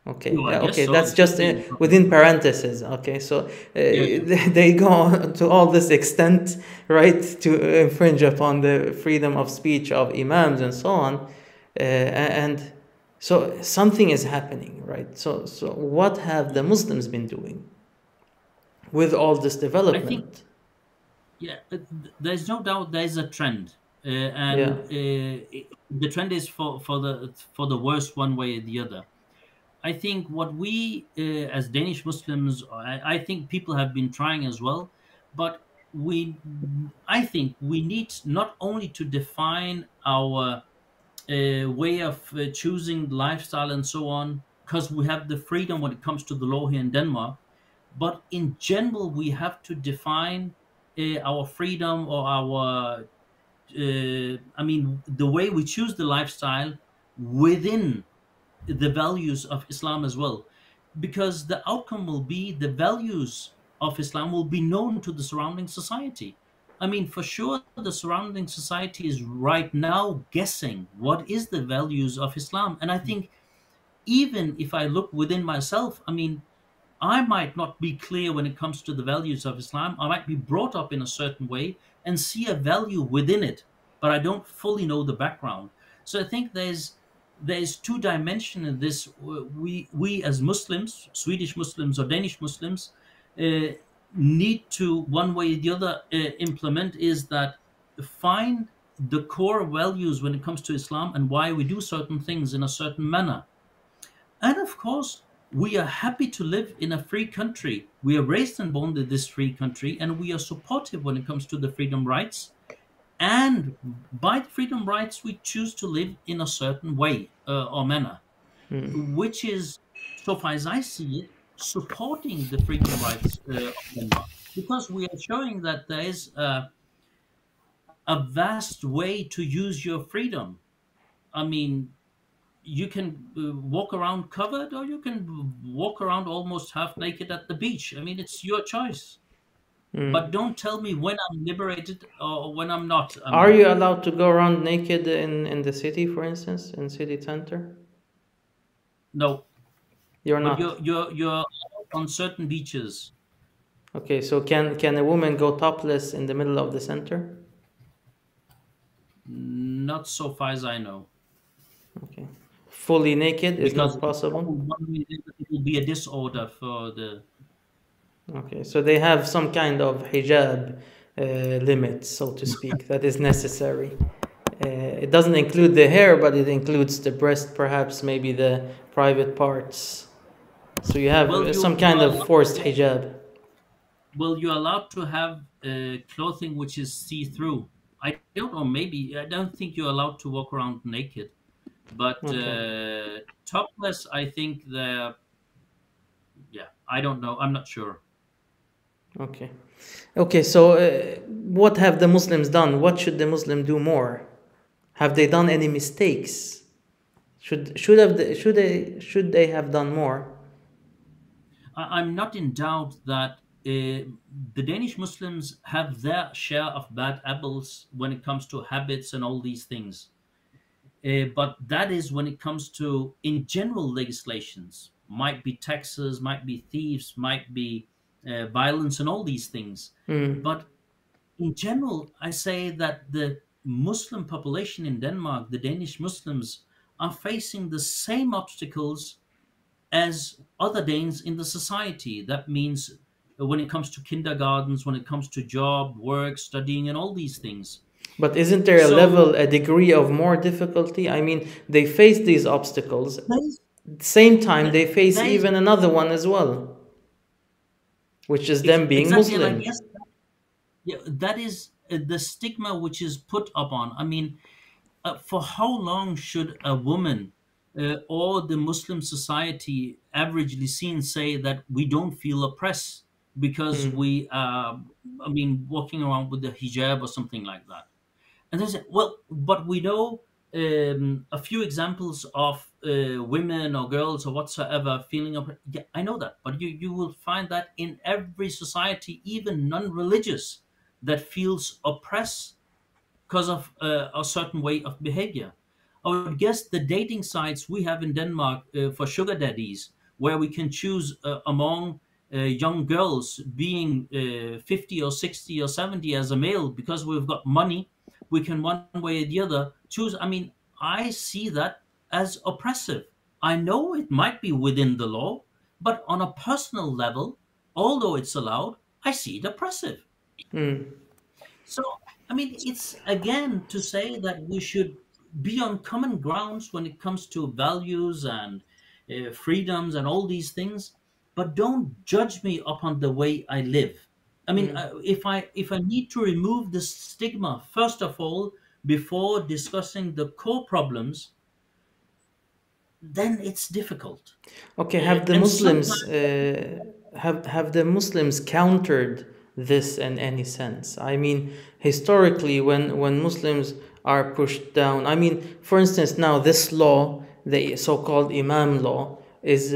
Okay, Well, I yeah, guess okay. so. That's It should just be. within parentheses. Okay, so Yeah, yeah. they go to all this extent, right, to infringe upon the freedom of speech of imams and so on, and so something is happening, right? So what have the Muslims been doing with all this I think, development? yeah, there's no doubt there's a trend, Yeah. and the trend is for the worst one way or the other. I think what we as Danish Muslims, I think people have been trying as well, but we, I think we need not only to define our way of choosing lifestyle and so on, because we have the freedom when it comes to the law here in Denmark, but in general we have to define our freedom or our I mean, the way we choose the lifestyle within the values of Islam as well, because the outcome will be the values of Islam will be known to the surrounding society. I mean, for sure, the surrounding society is right now guessing what is the values of Islam, and I think even if I look within myself, I mean, I might not be clear when it comes to the values of Islam. I might be brought up in a certain way and see a value within it, but I don't fully know the background. So I think there's two dimension in this. We as Muslims, Swedish Muslims or Danish Muslims, uh, need to one way or the other implement is that find the core values when it comes to Islam and why we do certain things in a certain manner. And of course, we are happy to live in a free country. We are raised and born in this free country, and we are supportive when it comes to the freedom rights. And by the freedom rights, we choose to live in a certain way or manner, which is, so far as I see it, supporting the freedom rights of Denmark. Because we are showing that there is a vast way to use your freedom. I mean, you can walk around covered or you can walk around almost half naked at the beach. I mean, it's your choice. But don't tell me when I'm liberated or when I'm not. I Are mean, you allowed to go around naked in the city, for instance, in city center? no. You're But not. you're on certain beaches. Okay, so can a woman go topless in the middle of the center? Not so far as I know. Okay. Fully naked is Because not possible? it will be a disorder for the. Okay, so they have some kind of hijab limit, so to speak, that is necessary. It doesn't include the hair, but it includes the breast, perhaps maybe the private parts. So you have Well, some kind of forced hijab. you're allowed to have clothing which is see-through. I don't know. Maybe I don't think you're allowed to walk around naked. But Okay. topless, I think they're. Yeah, I don't know. I'm not sure. Okay. Okay, so what have the Muslims done? What should the Muslim do more? Have they done any mistakes? Should they have done more? I'm not in doubt that the Danish Muslims have their share of bad apples when it comes to habits and all these things. But that is when it comes to, in general, legislations. Might be taxes, might be thieves, might be violence, and all these things. But in general, I say that the Muslim population in Denmark, the Danish Muslims, are facing the same obstacles as other Danes in the society. That means when it comes to kindergartens, when it comes to job, work, studying, and all these things. But isn't there a So level, a degree of more difficulty? I mean, they face these obstacles. there is, At the same time, they face there is even another one as well, which is them being exactly, and I Muslim. guess yeah, that is the stigma which is put upon. I mean, for how long should a woman or the Muslim society averagely seen say that we don't feel oppressed because we, I mean, walking around with the hijab or something like that? And they say, well, but we know a few examples of women or girls or whatsoever feeling oppressed. Yeah, I know that, but you will find that in every society, even non-religious, that feels oppressed because of a certain way of behavior. I would guess the dating sites we have in Denmark for sugar daddies, where we can choose among young girls being 50 or 60 or 70 as a male because we've got money, we can one way or the other choose. I mean, I see that as oppressive. I know it might be within the law, but on a personal level, although it's allowed, I see it oppressive. So, I mean, it's again to say that we should be on common grounds when it comes to values and freedoms and all these things, but don't judge me upon the way I live. I mean, if I need to remove the stigma first of all before discussing the core problems, then it's difficult. Okay, have the And Muslims sometimes, have the Muslims countered this in any sense. I mean, historically, when Muslims are pushed down, I mean, for instance, now this law, the so-called Imam law, is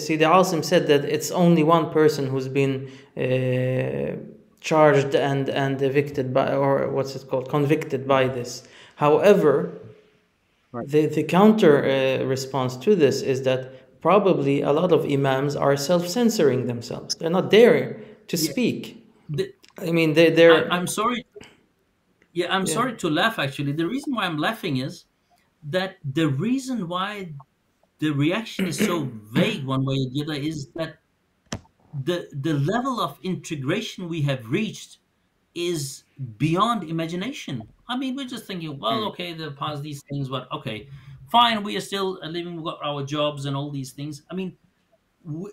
Sidi Asim said that it's only one person who's been charged and evicted by, or what's it called, convicted by this. However, Right. the counter response to this is that probably a lot of imams are self-censoring themselves. They're not daring to Yeah. speak. The, I mean, they're I'm sorry. Yeah, I'm yeah. sorry to laugh. Actually, the reason why I'm laughing is that the reason why the reaction is so vague one way or the other is that the level of integration we have reached is beyond imagination. I mean, we're just thinking, well, Mm. okay, they'll pass these things, but okay, fine, we are still living, we've got our jobs and all these things. I mean,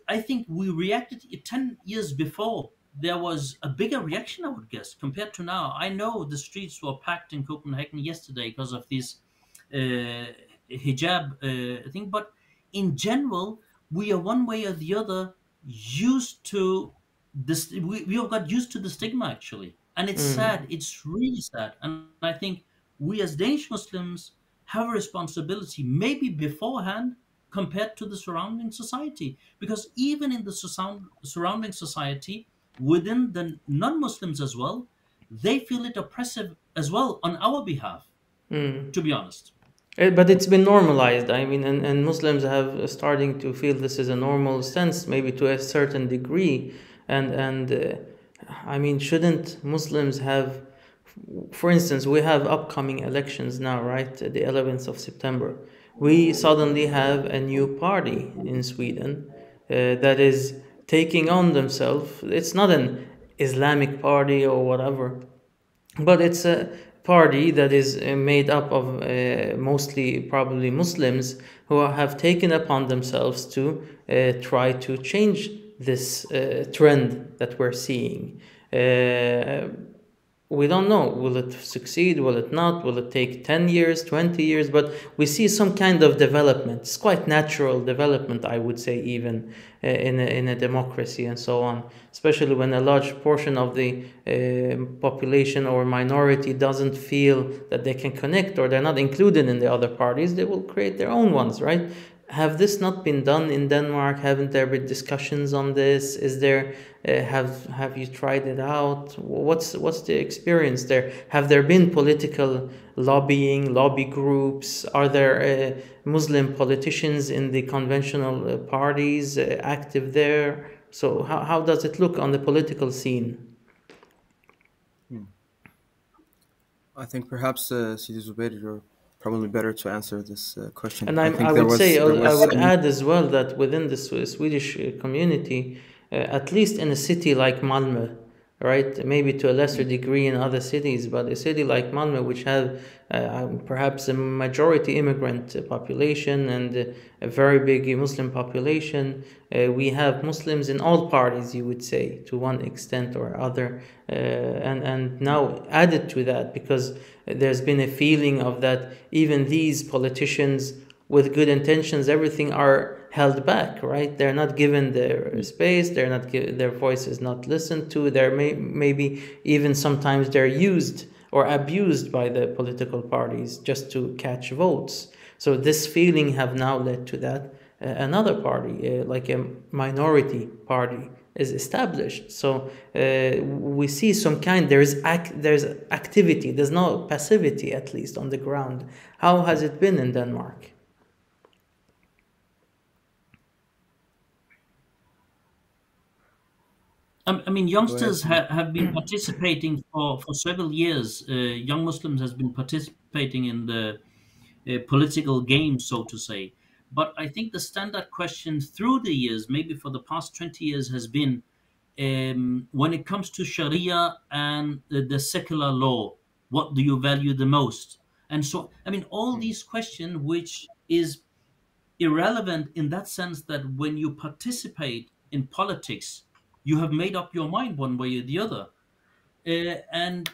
I think we reacted 10 years before. There was a bigger reaction, I would guess, compared to now. I know the streets were packed in Copenhagen yesterday because of this uh, hijab thing, but in general, we are one way or the other used to this. We have got used to the stigma actually, and it's sad. It's really sad, and I think we as Danish Muslims have a responsibility, maybe beforehand, compared to the surrounding society, because even in the surrounding society, within the non-Muslims as well, they feel it oppressive as well on our behalf, to be honest. But it's been normalized. I mean, and Muslims have starting to feel this is a normal sense, maybe to a certain degree. And I mean, shouldn't Muslims have, for instance, we have upcoming elections now, right? The 11th of September. We suddenly have a new party in Sweden that is taking on themselves. It's not an Islamic party or whatever, but it's a party that is made up of mostly probably Muslims who have taken upon themselves to try to change this trend that we're seeing. Uh, we don't know. Will it succeed? Will it not? Will it take 10 years, 20 years? But we see some kind of development. It's quite natural development, I would say, even in a democracy and so on. Especially when a large portion of the population or minority doesn't feel that they can connect or they're not included in the other parties, they will create their own ones, right? Have this not been done in Denmark? Haven't there been discussions on this? Is there have you tried it out? What's the experience there? Have there been political lobbying, lobby groups? Are there Muslim politicians in the conventional parties active there? So how does it look on the political scene? Hmm. I think perhaps Sidi Zubair, you're probably better to answer this question. And I I think would say, there I was would add as well that within the Swedish community, at least in a city like Malmö, right? Maybe to a lesser degree in other cities, but a city like Malmö, which have perhaps a majority immigrant population and a very big Muslim population, we have Muslims in all parties, you would say, to one extent or other. And now added to that, because there's been a feeling of that even these politicians with good intentions, everything are held back, right? They're not given their space. They're not their voice is not listened to. They're maybe even sometimes they're used or abused by the political parties just to catch votes. So this feeling have now led to that another party, like a minority party, is established. So we see some kind. There's activity. There's no passivity, at least on the ground. How has it been in Denmark? I mean, Go ahead, youngsters Sidi. have been participating for several years. Young Muslims has been participating in the political game, so to say. But I think the standard question through the years, maybe for the past 20 years, has been when it comes to Sharia and the secular law, what do you value the most? And so, I mean, all Hmm. these questions, which is irrelevant in that sense that when you participate in politics, you have made up your mind one way or the other. And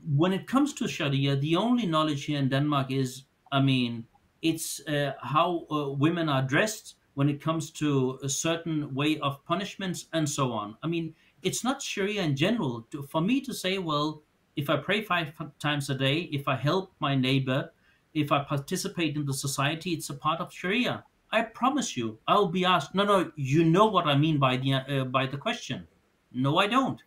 when it comes to Sharia, the only knowledge here in Denmark is, I mean, it's how women are dressed, when it comes to a certain way of punishments and so on. I mean, it's not Sharia in general. For me to say, well, if I pray 5 times a day, if I help my neighbor, if I participate in the society, it's a part of Sharia. I promise you, I'll be asked, no, no, you know what I mean by the question. No, I don't,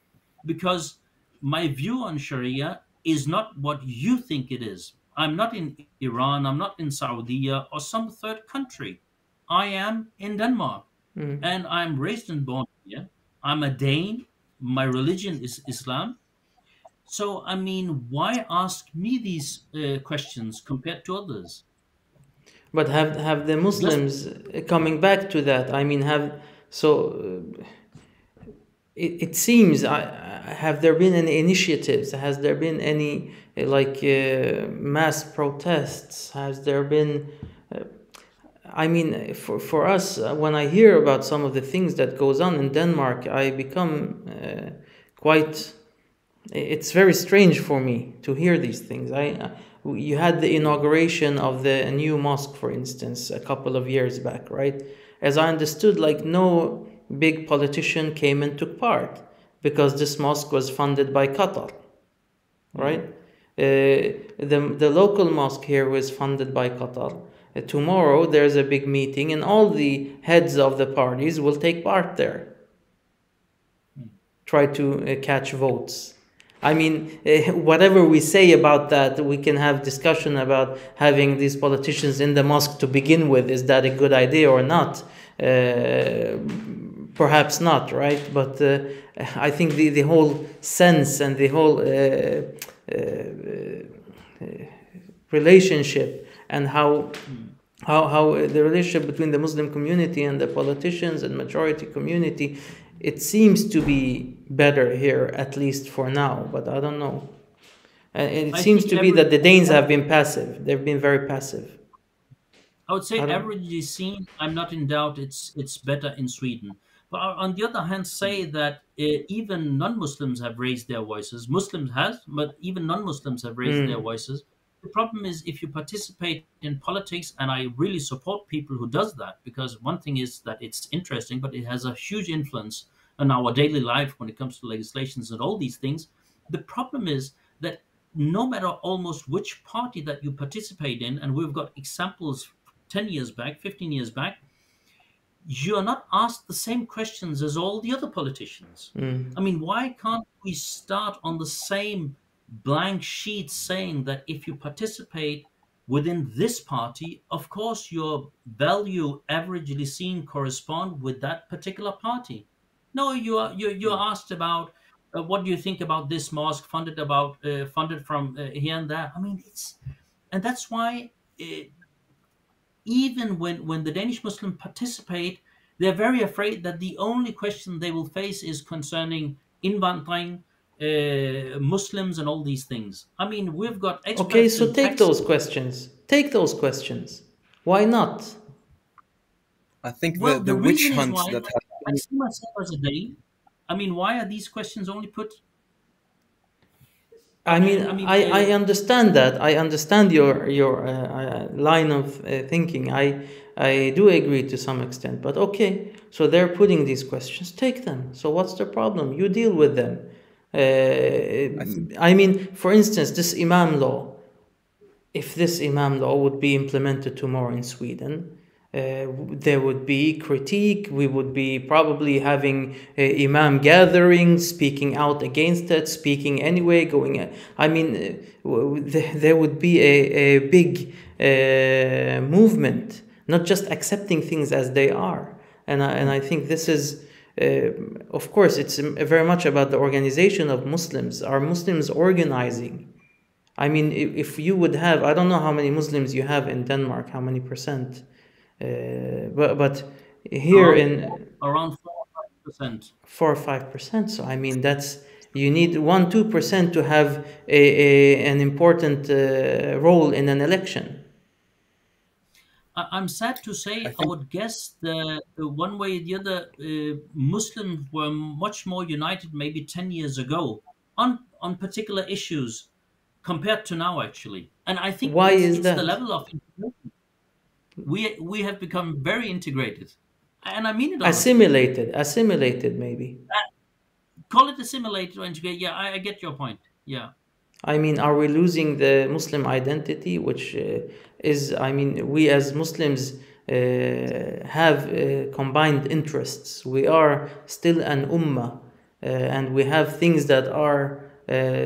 because my view on Sharia is not what you think it is. I'm not in Iran, I'm not in Saudi or some third country. I am in Denmark, Mm. and I'm raised and born here. I'm a Dane. My religion is Islam. So, I mean, why ask me these questions compared to others? But have the Just Muslims, coming back to that? I mean, so it seems, have there been any initiatives? Has there been any mass protests? Has there been? I mean, for us, when I hear about some of the things that goes on in Denmark, I become quite. It's very strange for me to hear these things. You had the inauguration of the new mosque, for instance, a couple of years back, right? As I understood, like no big politician came and took part because this mosque was funded by Qatar, right? The local mosque here was funded by Qatar. Tomorrow there's a big meeting, and all the heads of the parties will take part there, try to catch votes. I mean, whatever we say about that, we can have discussion about having these politicians in the mosque to begin with. Is that a good idea or not? Perhaps not, right? But I think the whole sense and the whole relationship, and how the relationship between the Muslim community and the politicians and majority community, it seems to be better here, at least for now, but I don't know. And it I seems think to be that the Danes have been passive. They've been very passive. I would say I don't. averagely seen, I'm not in doubt it's better in Sweden. But on the other hand, say that even non-Muslims have raised their voices. Muslims has, but even non-Muslims have raised their Mm, voices. The problem is if you participate in politics, and I really support people who does that, because one thing is that it's interesting, but it has a huge influence on our daily life when it comes to legislations and all these things. The problem is that no matter almost which party that you participate in, and we've got examples 10 years back, 15 years back, you're not asked the same questions as all the other politicians. mm. I mean, why can't we start on the same blank sheet saying that if you participate within this party, of course your value averagely seen correspond with that particular party? No, you're asked about what do you think about this mosque funded from here and there. I mean, it's and that's why even when the Danish Muslims participate, they're very afraid that the only question they will face is concerning invandring, Muslims, and all these things. I mean, we've got Okay, experts so in take tax. those questions. Take those questions. Why not? I think Well, the the witch reason is hunt why that I happened. see myself as a Dane. I mean, why are these questions only put? I mean, I mean, I understand that. I understand your line of thinking. I do agree to some extent. But okay, so they're putting these questions. Take them. So what's the problem? You deal with them. I think I mean, for instance, this imam law. If this imam law would be implemented tomorrow in Sweden, there would be critique. We would be probably having imam gatherings, speaking out against it, speaking anyway, going. I mean, there would be a big movement, not just accepting things as they are. And I think this is. Of course, it's very much about the organization of Muslims. Are Muslims organizing? I mean, if you would have, I don't know how many Muslims you have in Denmark, how many percent, but here around in around 4 or 5%. 4 or 5%. So I mean, that's you need 1-2% to have an important role in an election. I'm sad to I say, I think would guess the one way or the other, Muslims were much more united maybe 10 years ago on particular issues compared to now, actually. And I think Why it's is it's the that? level of information. We have become very integrated, and I mean it honestly. Assimilated maybe. Call it assimilate or integrate. Yeah, I get your point. Yeah. I mean, are we losing the Muslim identity, which is, I mean, we as Muslims have combined interests. We are still an ummah, and we have things that are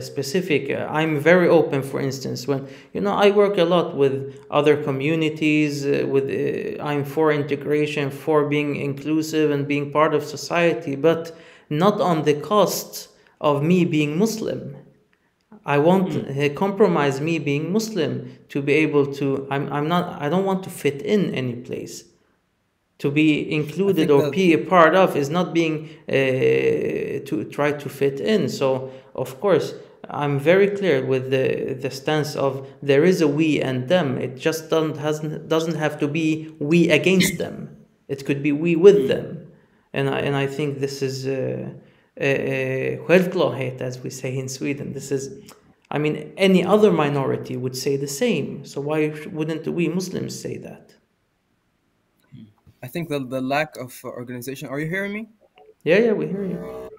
specific. I'm very open, for instance, when, you know, I work a lot with other communities, I'm for integration, for being inclusive and being part of society, but not on the cost of me being Muslim. I won't compromise me being Muslim to be able to. I'm not. I don't want to fit in any place. To be I included think or that be a part of is not being to try to fit in. So of course, I'm very clear with the stance of there is a we and them. It just doesn't have to be we against them. It could be we with them, and I think this is självklarhet, as we say in Sweden. This is, I mean, any other minority would say the same. So why wouldn't we Muslims say that? I think the lack of organization. Are you hearing me? Yeah, yeah, we hear you.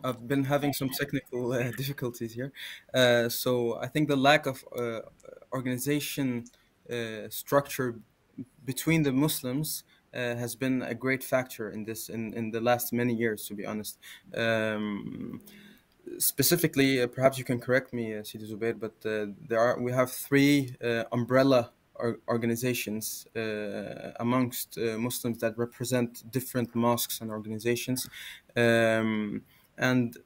I've been having some technical difficulties here. So I think the lack of organization structure between the Muslims has been a great factor in this in the last many years, to be honest. Specifically, perhaps you can correct me, Sidi Zubair, but we have three umbrella organizations amongst Muslims that represent different mosques and organizations, and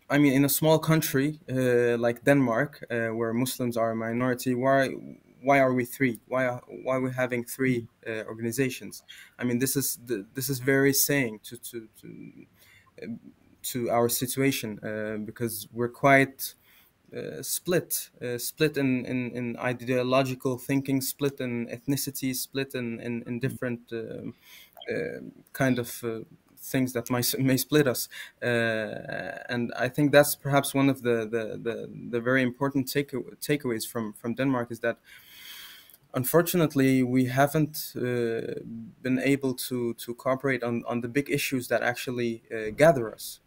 I mean, in a small country like Denmark, where Muslims are a minority, why are we three? Why are we having three organizations? I mean, this is very saying to our situation because we're quite split in ideological thinking, split in ethnicity, split in different kind of things that may split us. And I think that's perhaps one of the very important takeaways from Denmark is that unfortunately we haven't been able to cooperate on the big issues that actually gather us.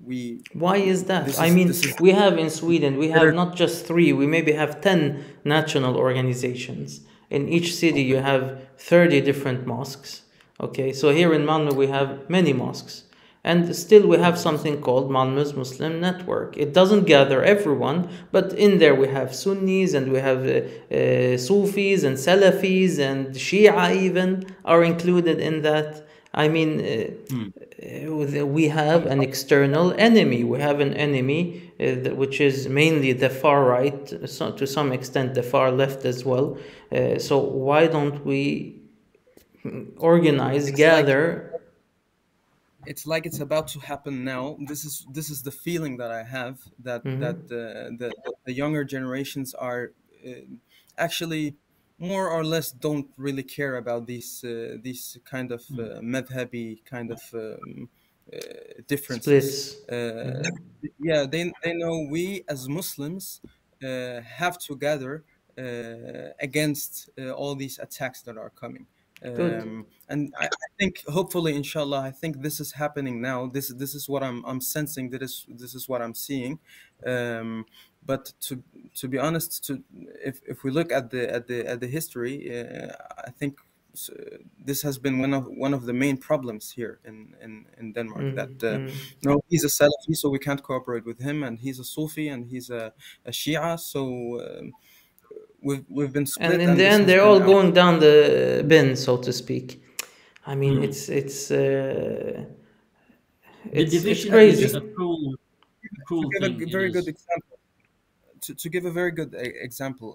We Why is that? this I is mean, this is we have in Sweden, we have better. not just three, we maybe have 10 national organizations. In each city, you have 30 different mosques. Okay, so here in Malmö, we have many mosques. And still, we have something called Malmö's Muslim Network. It doesn't gather everyone, but in there we have Sunnis and we have Sufis and Salafis and Shia even are included in that. I mean, we have an external enemy. We have an enemy which is mainly the far right, so to some extent the far left as well. So why don't we organize, It's like gather? it's about to happen now. This is the feeling that I have that the younger generations are actually more or less don't really care about these kind of madhabi kind of differences. Splits. Yeah, they know we as Muslims have to gather against all these attacks that are coming. Good. I think hopefully, inshallah, I think this is happening now. This is what I'm sensing. This is what I'm seeing. But to be honest, if we look at the history, I think this has been one of the main problems here in Denmark. That no, he's a Salafi, so we can't cooperate with him, and he's a Sufi, and he's a Shia, so we've been And split, in and the this end, has they're been all our. going down the bin, so to speak. I mean, it's The it's division To is crazy. a cruel give thing. a It very good is. example, to give a very good example,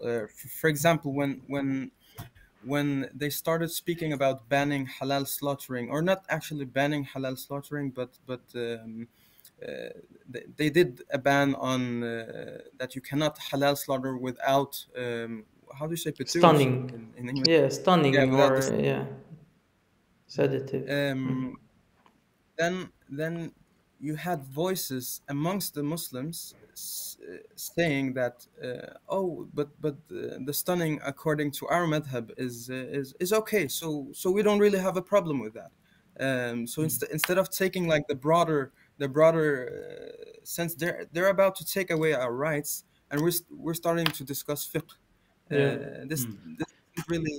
for example, when they started speaking about banning halal slaughtering, or not actually banning halal slaughtering, but they did a ban on that you cannot halal slaughter without how do you say bedövelse Stunning. in English? Yeah, Yeah, stunning without or yeah, sedative. um, then you had voices amongst the Muslims saying that, oh, but the stunning according to our madhab is okay. So we don't really have a problem with that. So instead of taking like the broader sense, they're about to take away our rights, and we're starting to discuss fiqh. Yeah. This doesn't really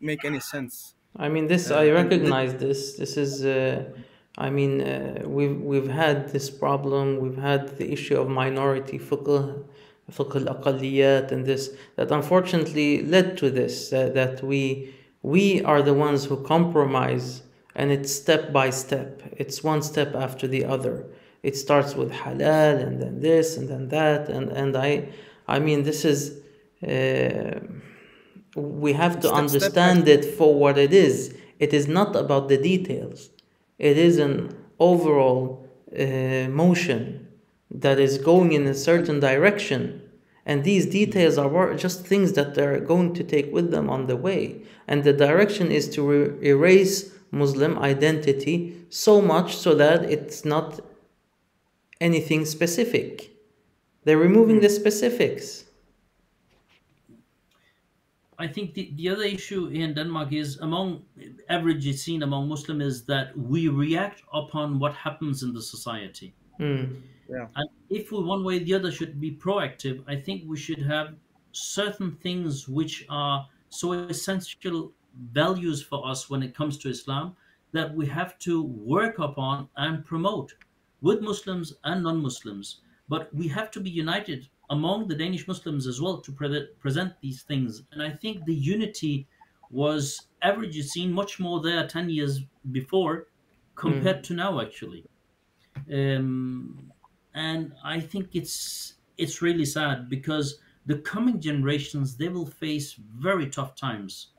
make any sense. I mean, this I And this, recognize this. This is, I mean, we've had this problem. We've had the issue of minority fiqh al-aqalliyat, and this that unfortunately led to this. That we are the ones who compromise, and it's step by step. It's one step after the other. It starts with halal, and then this, and then that, and I mean, this is. We have to step by understand step. it for what it is. It is not about the details. It is an overall motion that is going in a certain direction. And these details are just things that they're going to take with them on the way. And the direction is to erase Muslim identity so much so that it's not anything specific. They're removing the specifics. I think the other issue in Denmark is among average is seen among Muslim is that we react upon what happens in the society. Mm. Yeah. And if we one way or the other should be proactive, I think we should have certain things which are so essential values for us when it comes to Islam that we have to work upon and promote with Muslims and non-Muslims. But we have to be united among the Danish Muslims as well to present these things. And I think the unity was average seen much more there 10 years before compared Mm. to now, actually. um, and I think it's really sad because the coming generations they will face very Yeah. tough times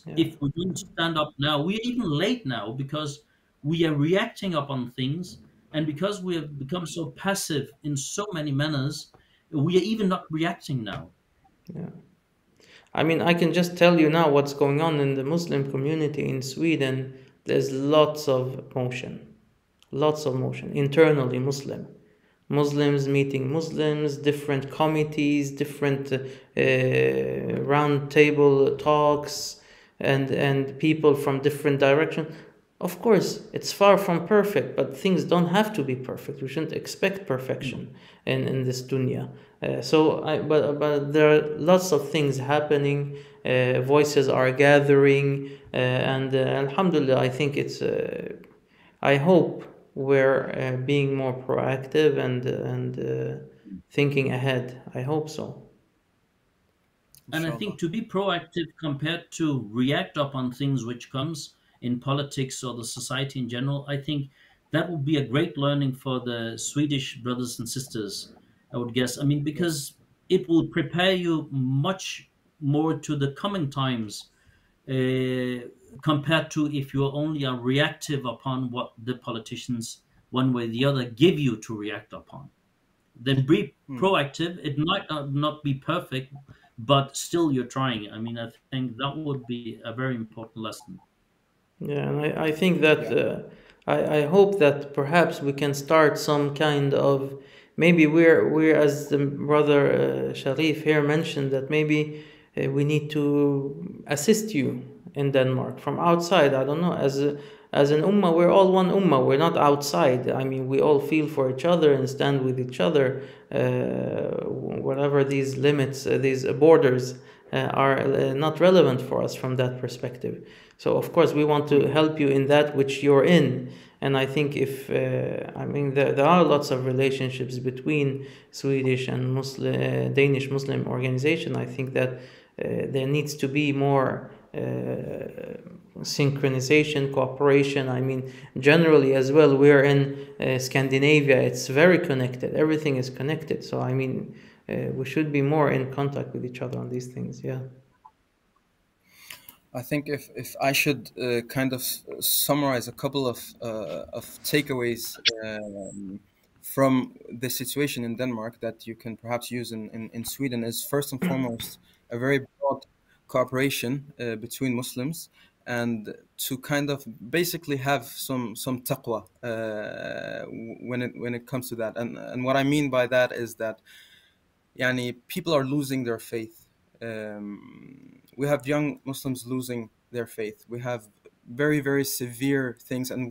Yeah. if we don't stand up now. We're even late now because we are reacting upon things, and because we have become so passive in so many manners, we are even not reacting now. Yeah. I mean, I can just tell you now what's going on in the Muslim community in Sweden. There's lots of motion internally Muslim. Muslims meeting Muslims, different committees, different round table talks, and people from different directions. Of course, it's far from perfect, but things don't have to be perfect. We shouldn't expect perfection in this dunya. But there are lots of things happening. Voices are gathering, and Alhamdulillah, I think it's. I hope we're being more proactive and thinking ahead. I hope so. And I Inshallah. think to be proactive compared to react upon things which comes in politics or the society in general, I think that would be a great learning for the Swedish brothers and sisters, I would guess. I mean, Yes. because it will prepare you much more to the coming times, compared to if you only are reactive upon what the politicians, one way or the other, give you to react upon. Then be Hmm. proactive. It might not be perfect, but still you're trying. I mean, I think that would be a very important lesson. Yeah, and I think that Yeah. I hope that perhaps we can start some kind of maybe we're as the brother Sharif here mentioned that maybe we need to assist you in Denmark from outside. I don't know as an ummah we're all one ummah. We're not outside. I mean we all feel for each other and stand with each other. Whatever these limits, these borders are not relevant for us from that perspective. So of course we want to help you in that which you're in, and I think if I mean there are lots of relationships between Swedish and Muslim, Danish Muslim organization. I think that there needs to be more synchronization, cooperation. I mean, generally as well, we're in Scandinavia. It's very connected. Everything is connected. So I mean, we should be more in contact with each other on these things. Yeah. I think if I should kind of summarize a couple of takeaways from the situation in Denmark that you can perhaps use in Sweden is first and foremost a very broad cooperation between Muslims, and to kind of basically have some taqwa when it comes to that. And what I mean by that is that yani people are losing their faith. We have young Muslims losing their faith. We have very, very severe things, and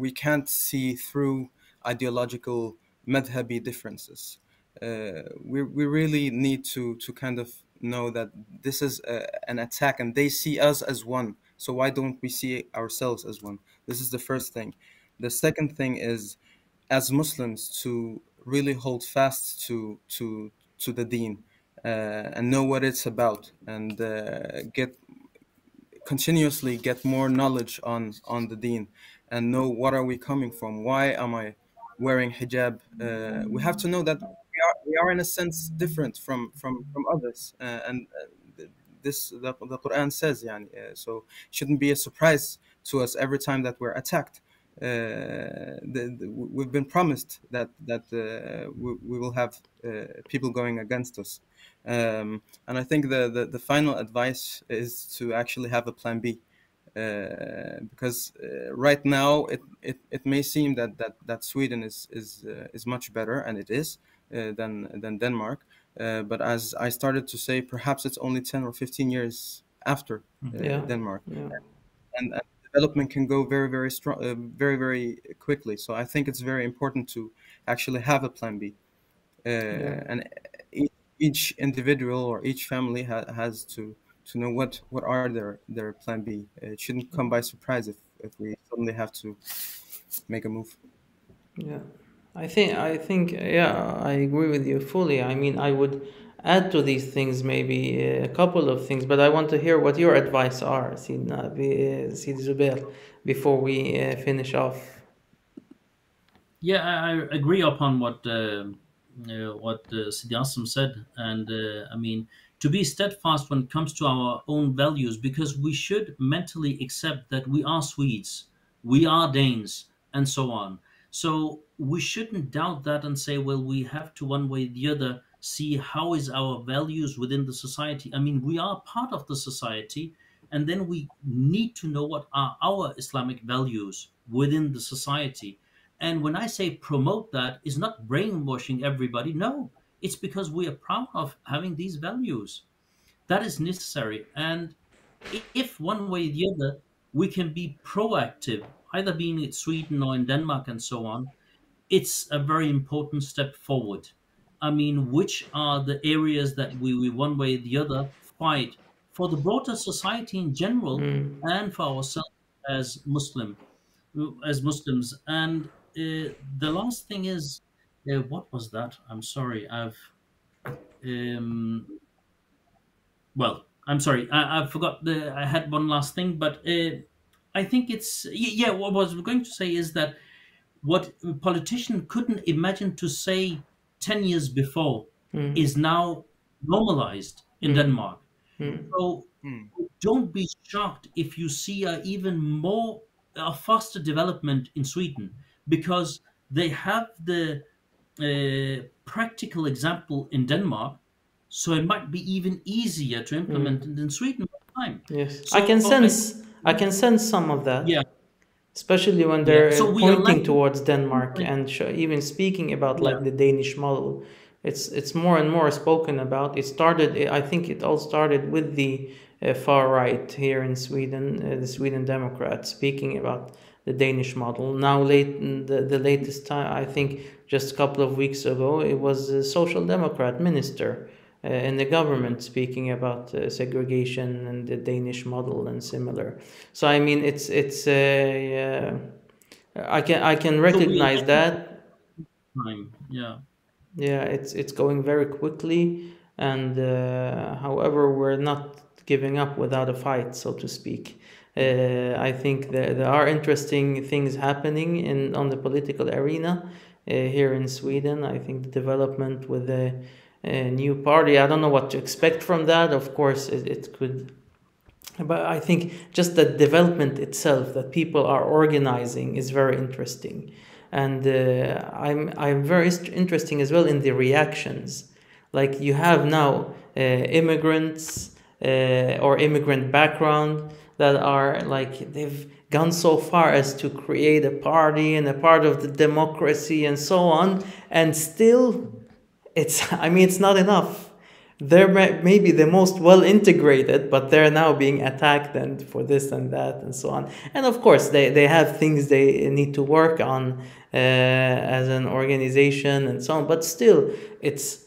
we can't see through ideological madhabi differences. We really need to kind of know that this is an attack, and they see us as one. So why don't we see ourselves as one? This is the first thing. The second thing is, as Muslims, to really hold fast to the Deen, and know what it's about, and get continuously get more knowledge on the Deen, and know what are we coming from. Why am I wearing hijab? We have to know that we are in a sense different from others, and the Quran says, yani, so it shouldn't be a surprise to us every time that we're attacked. We've been promised that we will have people going against us, and I think the final advice is to actually have a plan B, because right now it may seem that Sweden is much better, and it is, than Denmark, but as I started to say, perhaps it's only 10 or 15 years after Yeah. Denmark, Yeah. and development can go very, very strong, very, very quickly. So I think it's very important to actually have a plan B, Yeah. and each individual or each family has to know what are their plan B. It shouldn't come by surprise if we suddenly have to make a move. Yeah, I think, yeah, I agree with you fully. I mean, I would add to these things maybe a couple of things, but I want to hear what your advice are, Sid Zubair, before we finish off. Yeah, I agree upon what Sidi Asim said, and I mean, to be steadfast when it comes to our own values, because we should mentally accept that we are Swedes, we are Danes, and so on. So we shouldn't doubt that and say, well, we have to one way or the other see how is our values within the society. I mean, we are part of the society, and then we need to know what are our Islamic values within the society. And when I say promote that, is not brainwashing everybody. No, it's because we are proud of having these values. That is necessary. And if one way or the other we can be proactive, either being in Sweden or in Denmark and so on, it's a very important step forward. I mean, which are the areas that we one way or the other fight for the broader society in general Mm, and for ourselves as Muslims. And the last thing is, what was that? I'm sorry. Um, I'm sorry. I forgot I had one last thing, but I think yeah. What I was going to say is that what a politician couldn't imagine to say 10 years before mm, is now normalized in mm, Denmark. mm, So Hmm. don't be shocked if you see a faster development in Sweden, because they have the practical example in Denmark, so it might be even easier to implement mm. it in Sweden over time. Yes, I So can I think, sense. I can sense some of yeah, that, especially when yeah. they're So we are pointing lacking. towards Denmark and even speaking about Yeah, like the Danish model. It's more and more spoken about. It started. I think it all started with the far right here in Sweden, the Sweden Democrats speaking about the Danish model. Now, the latest time, I think, just a couple of weeks ago, it was a social democrat minister in the yeah. government speaking about segregation and the Danish model and similar. So I mean, I can So we are recognize lacking that. time. Yeah. Yeah, it's going very quickly, and however, we're not giving up without a fight, so to speak. I think there are interesting things happening in on the political arena here in Sweden. I think the development with a new party. I don't know what to expect from that. Of course, it could, but I think just the development itself that people are organizing is very interesting, and I'm very interesting as well in the reactions. Like you have now immigrants or immigrant background that are like they've gone so far as to create a party and a part of the democracy and so on, and still it's I mean it's not enough. They're maybe the most well integrated, but they're now being attacked and for this and that and so on. And of course, they have things they need to work on as an organization and so on. But still, it's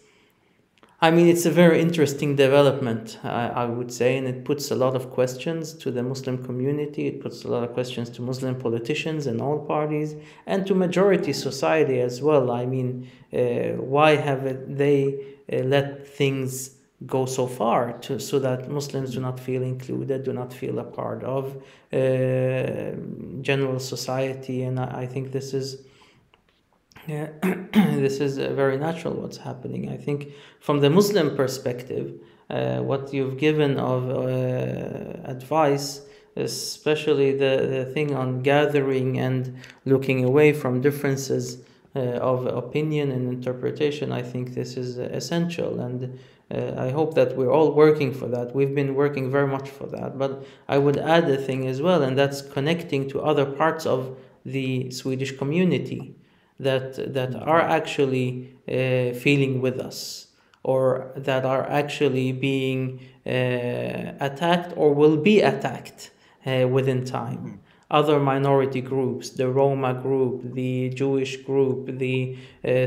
a very interesting development, I would say, and it puts a lot of questions to the Muslim community. It puts a lot of questions to Muslim politicians and all parties, and to majority society as well. I mean, why have they let things go so far so that Muslims do not feel included, do not feel a part of general society? And I think this is. Yeah, this is very natural what's happening. I think from the Muslim perspective, what you've given of advice, especially the thing on gathering and looking away from differences of opinion and interpretation, I think this is essential. And I hope that we're all working for that. We've been working very much for that. But I would add a thing as well, and that's connecting to other parts of the Swedish community that are actually feeling with us, or that are actually being attacked or will be attacked within time. Other minority groups, the Roma group, the Jewish group, the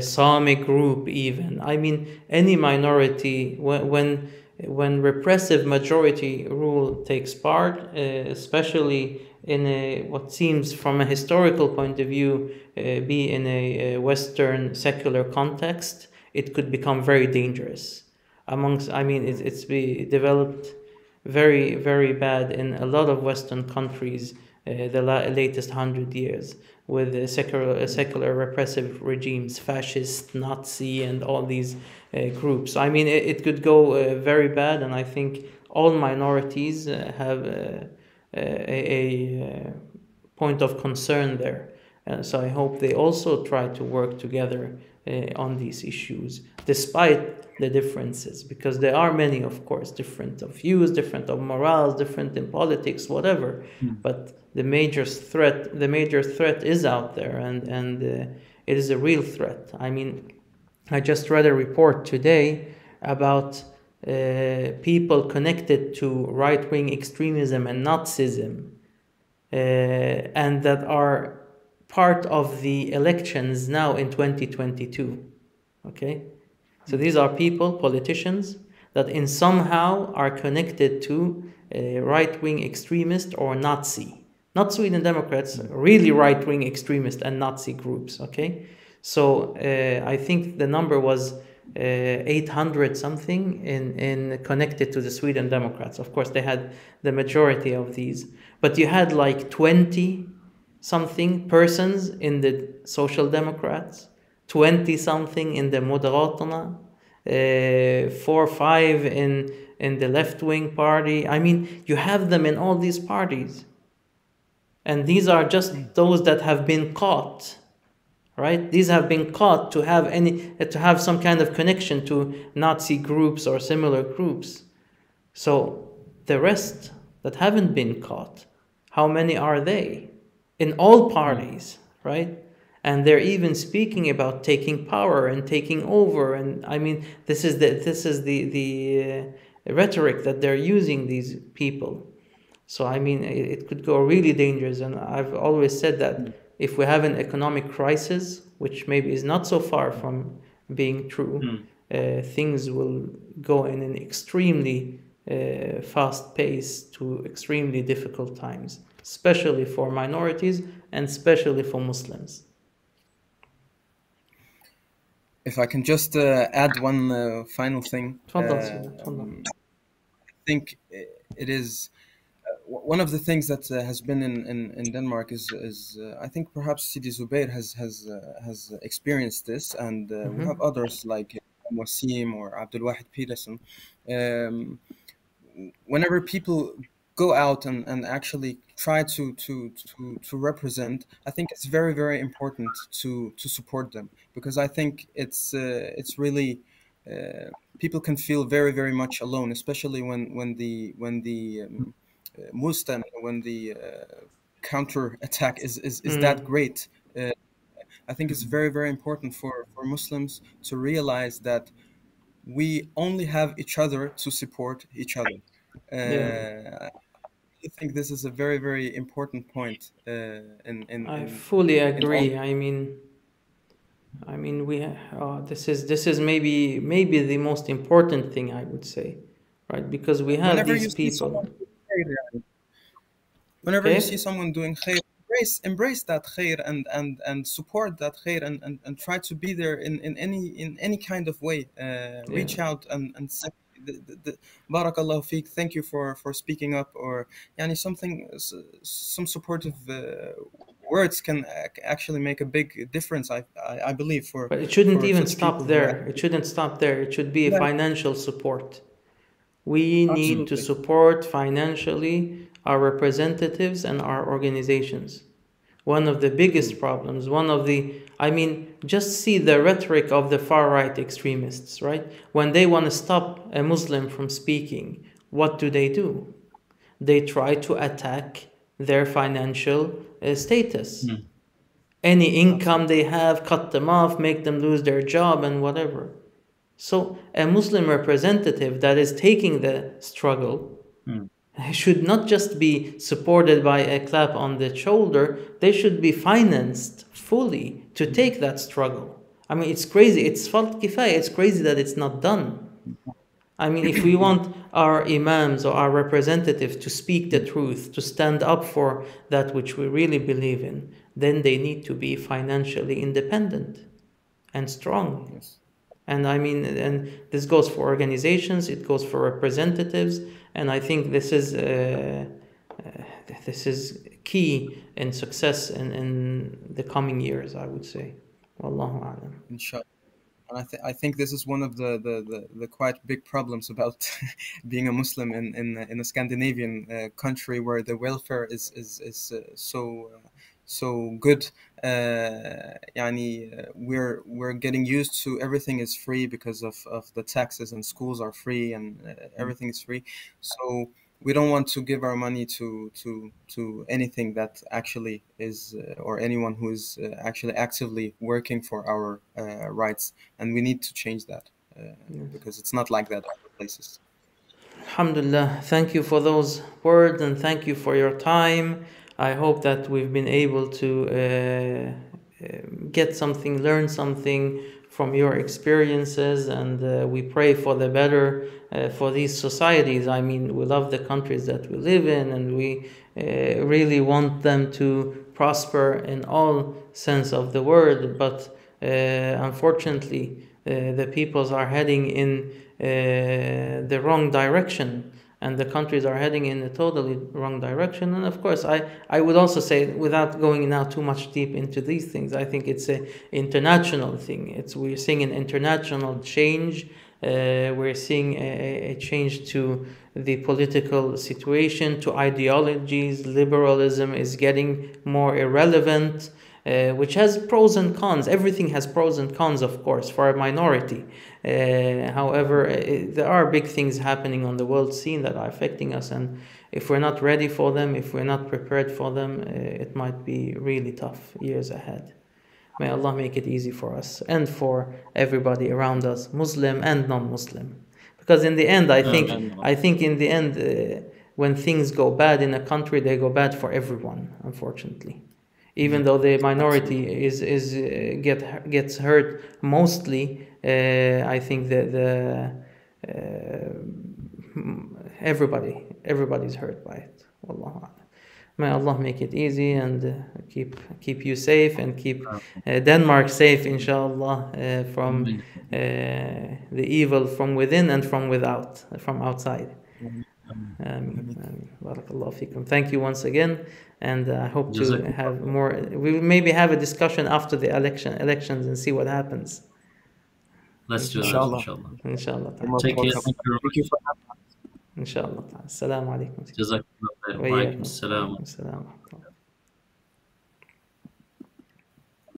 Sami group even. I mean, any minority, when repressive majority rule takes part, especially in what seems from a historical point of view be in a Western secular context, it could become very dangerous. It's developed very, very bad in a lot of Western countries the latest 100 years, with secular repressive regimes, fascist, Nazi, and all these groups. I mean, it could go very bad, and I think all minorities have a point of concern there. So I hope they also try to work together on these issues, despite the differences, because there are many, of course, different of views, different of morals, different in politics, whatever. But the major threat is out there, and it is a real threat. I mean, I just read a report today about people connected to right-wing extremism and Nazism, and that are part of the elections now in 2022. Okay? So these are people, politicians, that in somehow are connected to a right-wing extremist or Nazi. Not Sweden Democrats, really right-wing extremist and Nazi groups. Okay? So I think the number was 800 something in connected to the Sweden Democrats. Of course, they had the majority of these. But you had like 20 something persons in the Social Democrats, 20 something in the Moderaterna, 4 or 5 in the left-wing party. I mean, you have them in all these parties. And these are just those that have been caught, right? These have been caught to have some kind of connection to Nazi groups or similar groups. So the rest that haven't been caught, how many are they? In all parties, right? And they're even speaking about taking power and taking over. And I mean, this is the rhetoric that they're using, these people. So I mean, it could go really dangerous. And I've always said that if we have an economic crisis, which maybe is not so far from being true, things will go in an extremely fast pace to extremely difficult times, especially for minorities and especially for Muslims. If I can just add one final thing, I think it is one of the things that has been in Denmark is I think perhaps Sidi Zubair has experienced this, and we have others like Wasim or Abdul Wahid Peterson. Whenever people go out and actually try to represent, I think it's very, very important to support them, because I think it's really people can feel very, very much alone, especially when the Muslim, when the counter attack is that great. I think it's very, very important for Muslims to realize that we only have each other to support each other. Yeah. I think this is a very, very important point I fully in all. agree. I mean, this is maybe the most important thing I would say, right? Because we have Whenever these you see people. someone doing khair, yani, whenever you see Okay? someone doing khair, embrace that khair and support that khair and try to be there in any kind of way. Yeah. Reach out and say Barakallah feek, thank you for speaking up, or yani something, some supportive words can actually make a big difference. I believe But it shouldn't for even such stop people who there. It shouldn't stop there. It should be a yeah, financial support. We need to absolutely. support financially our representatives and our organizations. One of the biggest problems, I mean, just see the rhetoric of the far right extremists, right? When they want to stop a Muslim from speaking, what do? They try to attack their financial status. Any income they have, cut them off, make them lose their job, and whatever. So, a Muslim representative that is taking the struggle should not just be supported by a clap on the shoulder, they should be financed fully to take that struggle. I mean, it's crazy. It's fard kifaya. It's crazy that it's not done. I mean, if we want our imams or our representatives to speak the truth, to stand up for that which we really believe in, then they need to be financially independent and strong. Yes. And I mean, and this goes for organizations, it goes for representatives, and I think this is key in success in the coming years, I would say. Wallahu a'lam. Inshallah. And I think this is one of the quite big problems about being a Muslim in a Scandinavian country where the welfare is so good. We're getting used to everything is free because of the taxes, and schools are free, and everything is free. So we don't want to give our money to anything that actually is or anyone who is actually actively working for our rights, and we need to change that because it's not like that other places. Alhamdulillah, thank you for those words and thank you for your time. I hope that we've been able to get something, learn something from your experiences, and we pray for the better for these societies. I mean, we love the countries that we live in, and we really want them to prosper in all sense of the word, but unfortunately the peoples are heading in the wrong direction, and the countries are heading in a totally wrong direction. And of course, I would also say, without going now too much deep into these things, I think it's an international thing. We're seeing an international change. We're seeing a change to the political situation, to ideologies. Liberalism is getting more irrelevant, which has pros and cons. Everything has pros and cons, of course, for a minority. However, there are big things happening on the world scene that are affecting us, and if we're not ready for them, if we're not prepared for them, it might be really tough years ahead. May Allah make it easy for us and for everybody around us, Muslim and non-Muslim. Because in the end, I think in the end, when things go bad in a country, they go bad for everyone, unfortunately. Even though the minority gets hurt mostly, I think that everybody's hurt by it. Wallahu a'lam. May Allah make it easy and keep you safe and keep Denmark safe, inshallah, from the evil from within and from without, from outside. Barakallahu feekum. Thank you once again, and I hope to have more. We will maybe have a discussion after the elections and see what happens. Let's do that, Inshallah. Inshallah. Take care. Thank you. Thank you for having us. Inshallah. Assalamu alaikum. Jazakallah. Wa alaikum assalam.